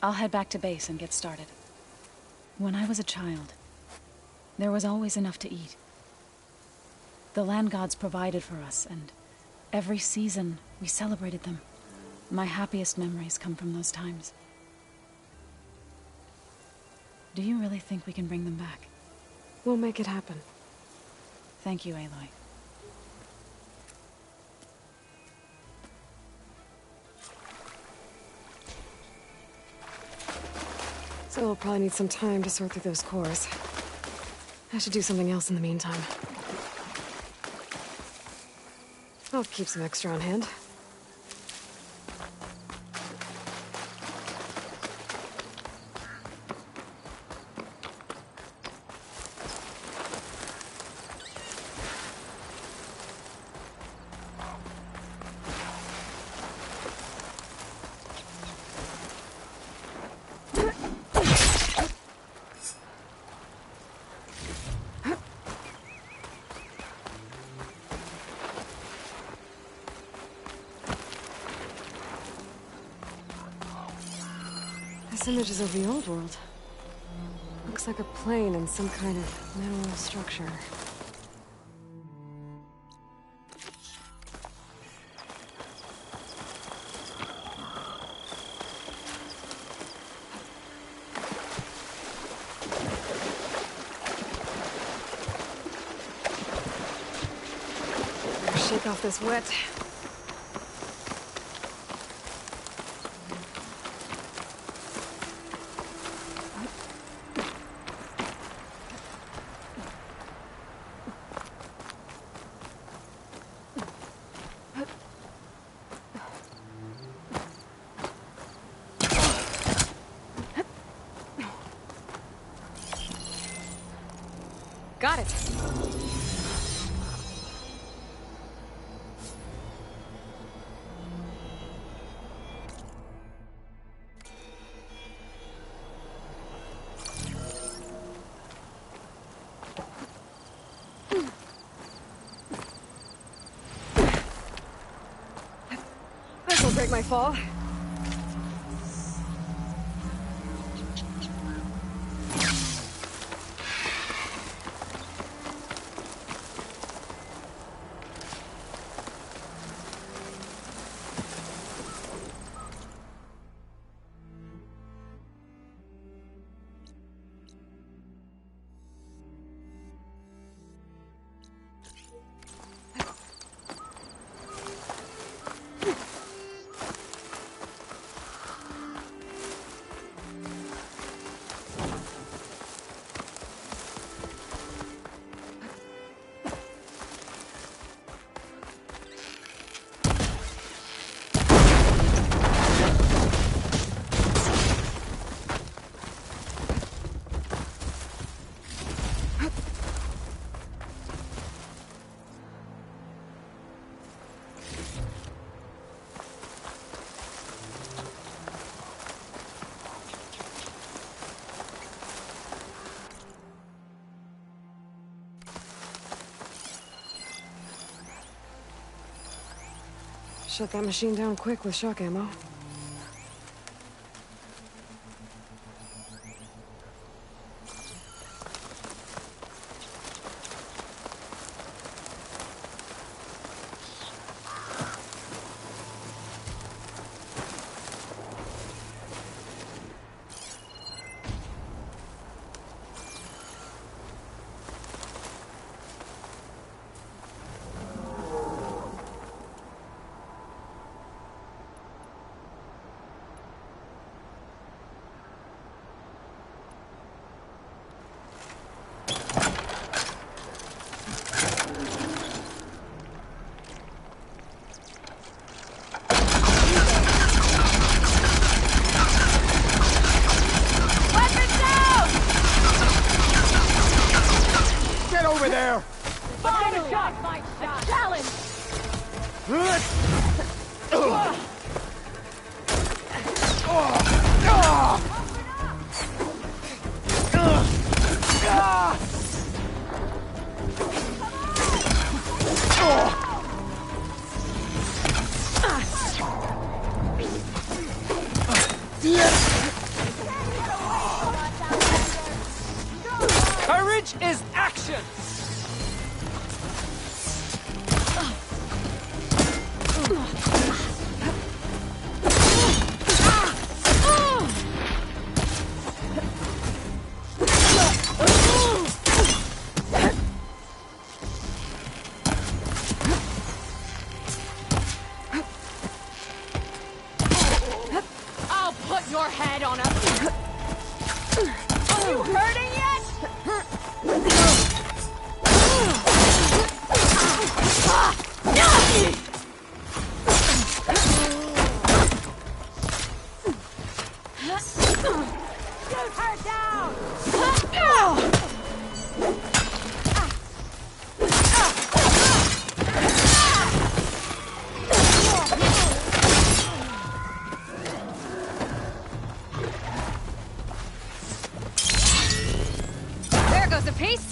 I'll head back to base and get started. When I was a child, there was always enough to eat. The land gods provided for us, and every season we celebrated them. My happiest memories come from those times. Do you really think we can bring them back? We'll make it happen. Thank you, Aloy. So we'll probably need some time to sort through those cores. I should do something else in the meantime. I'll keep some extra on hand. This image is of the old world. Looks like a plane and some kind of mineral structure. Better shake off this wet. Got it. Don't break my fall. Shut that machine down quick with shock ammo. Courage is action! I'll put your head on a... Are you hurting yet? Shoot her down! There goes a piece.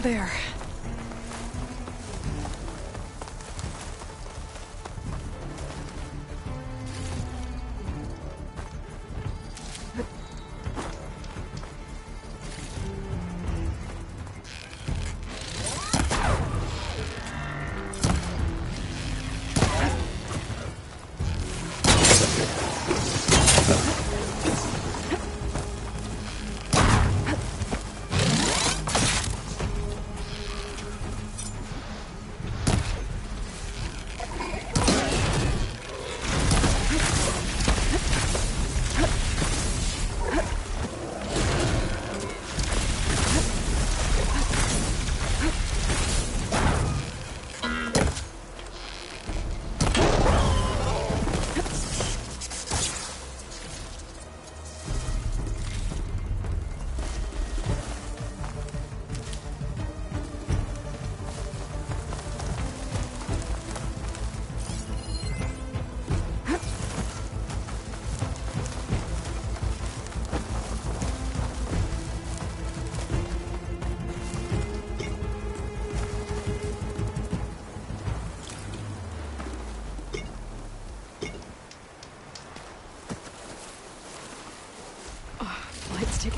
There.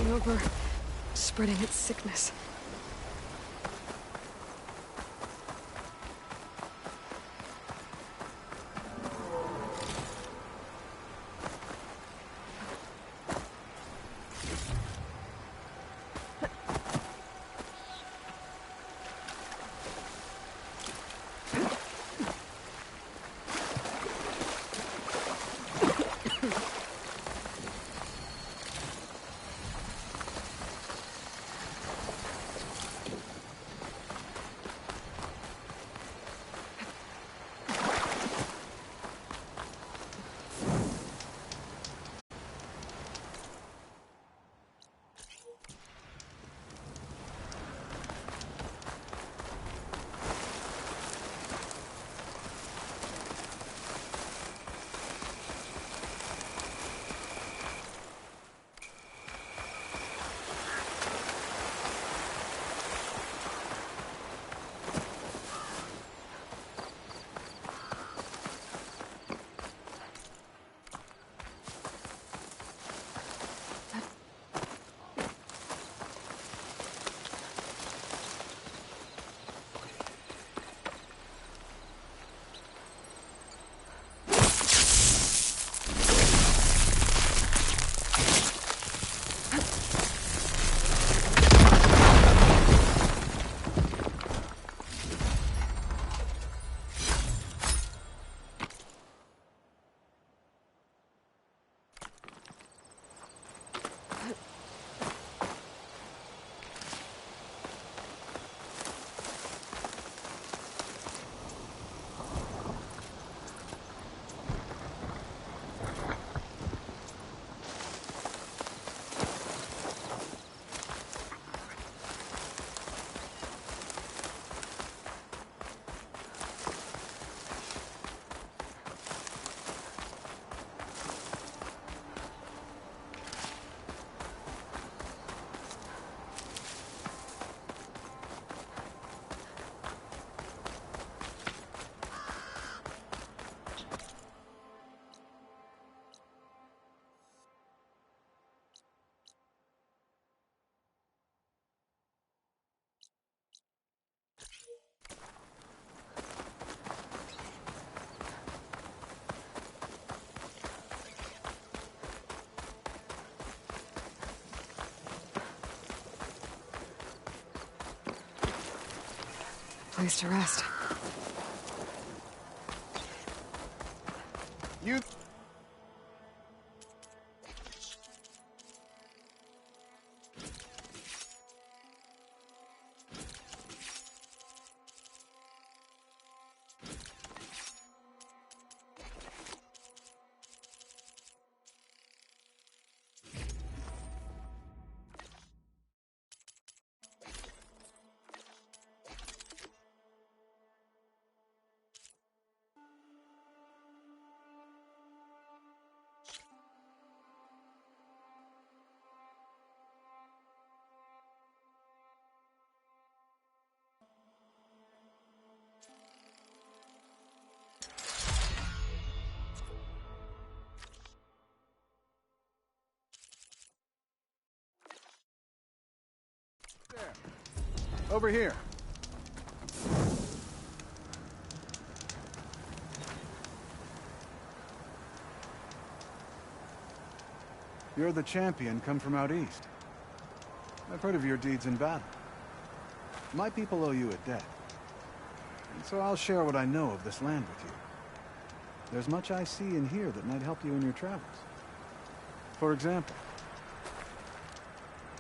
taking over, spreading its sickness. Place to rest. You... There. Over here. You're the champion come from out east. I've heard of your deeds in battle. My people owe you a debt. And so I'll share what I know of this land with you. There's much I see and hear that might help you in your travels. For example,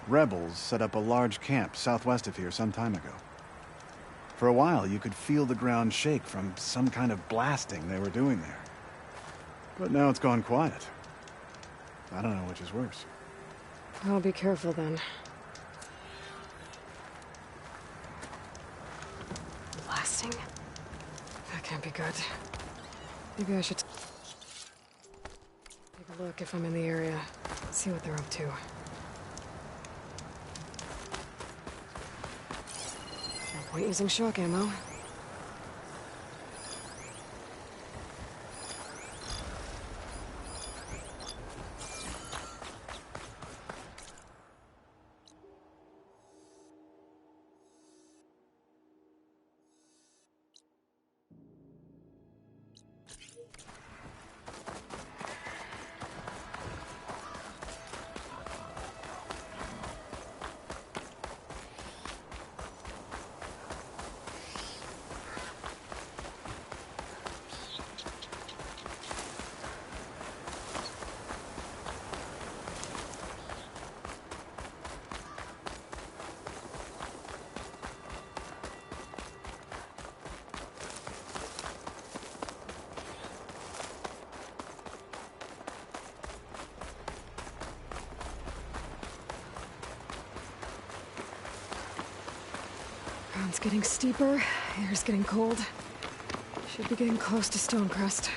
rebels set up a large camp southwest of here some time ago. For a while, you could feel the ground shake from some kind of blasting they were doing there. But now it's gone quiet. I don't know which is worse. I'll be careful then. Blasting? That can't be good. Maybe I should take a look if I'm in the area. See what they're up to. No point using shock ammo. getting steeper, air's getting cold. Should be getting close to Stonecrest.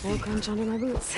No crunch under my boots.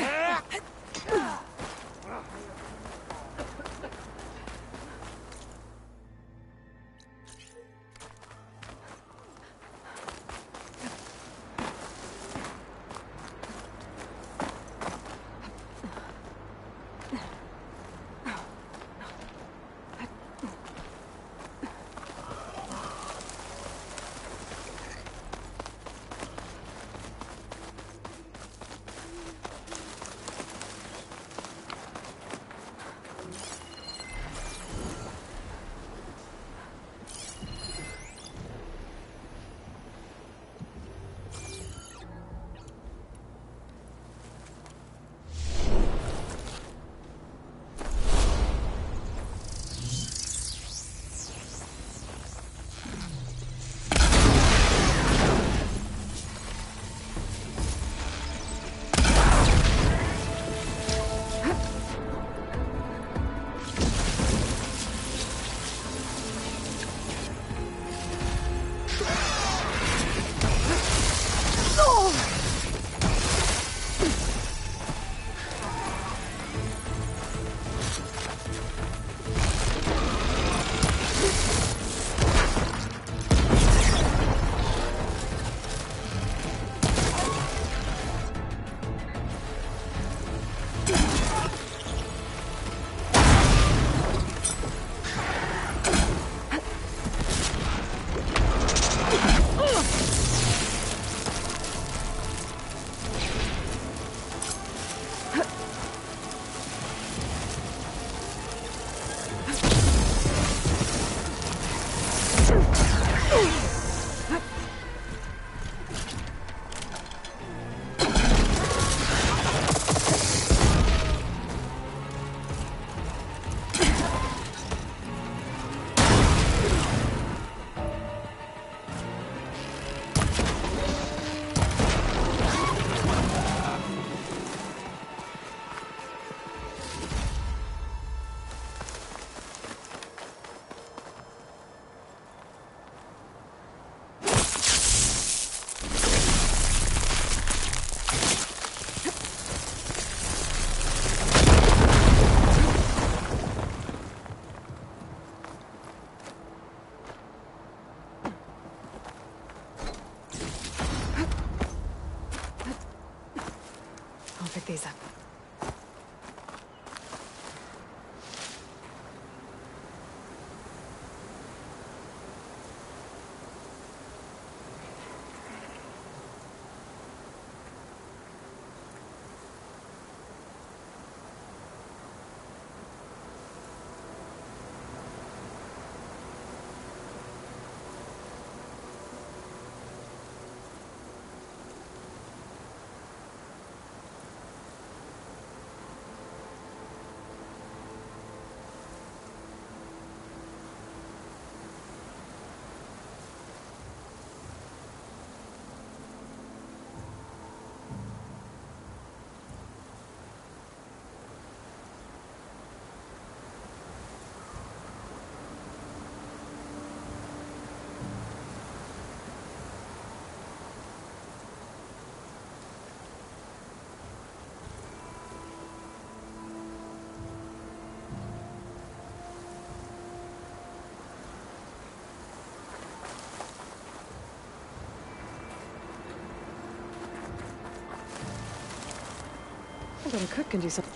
bet a cook can do something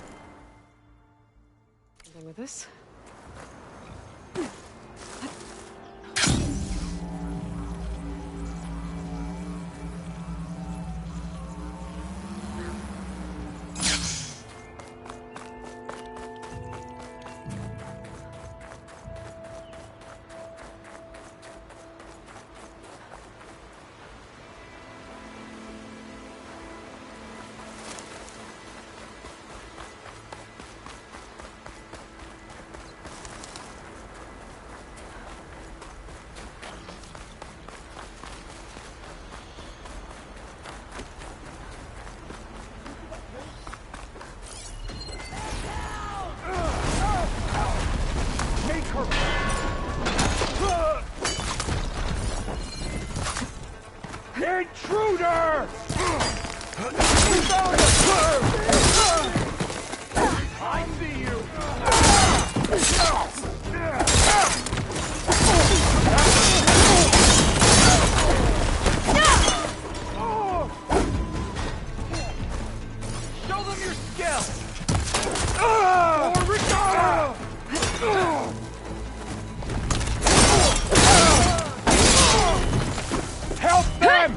with this. Intruder! I see you! Show them your skill! Or retire! Help them!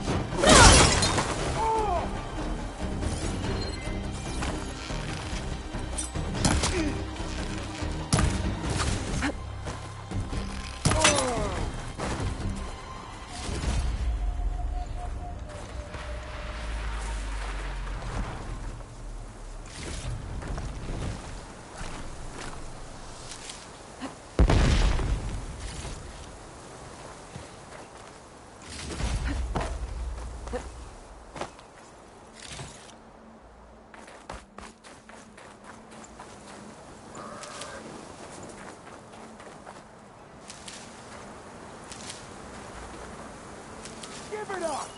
Give it up!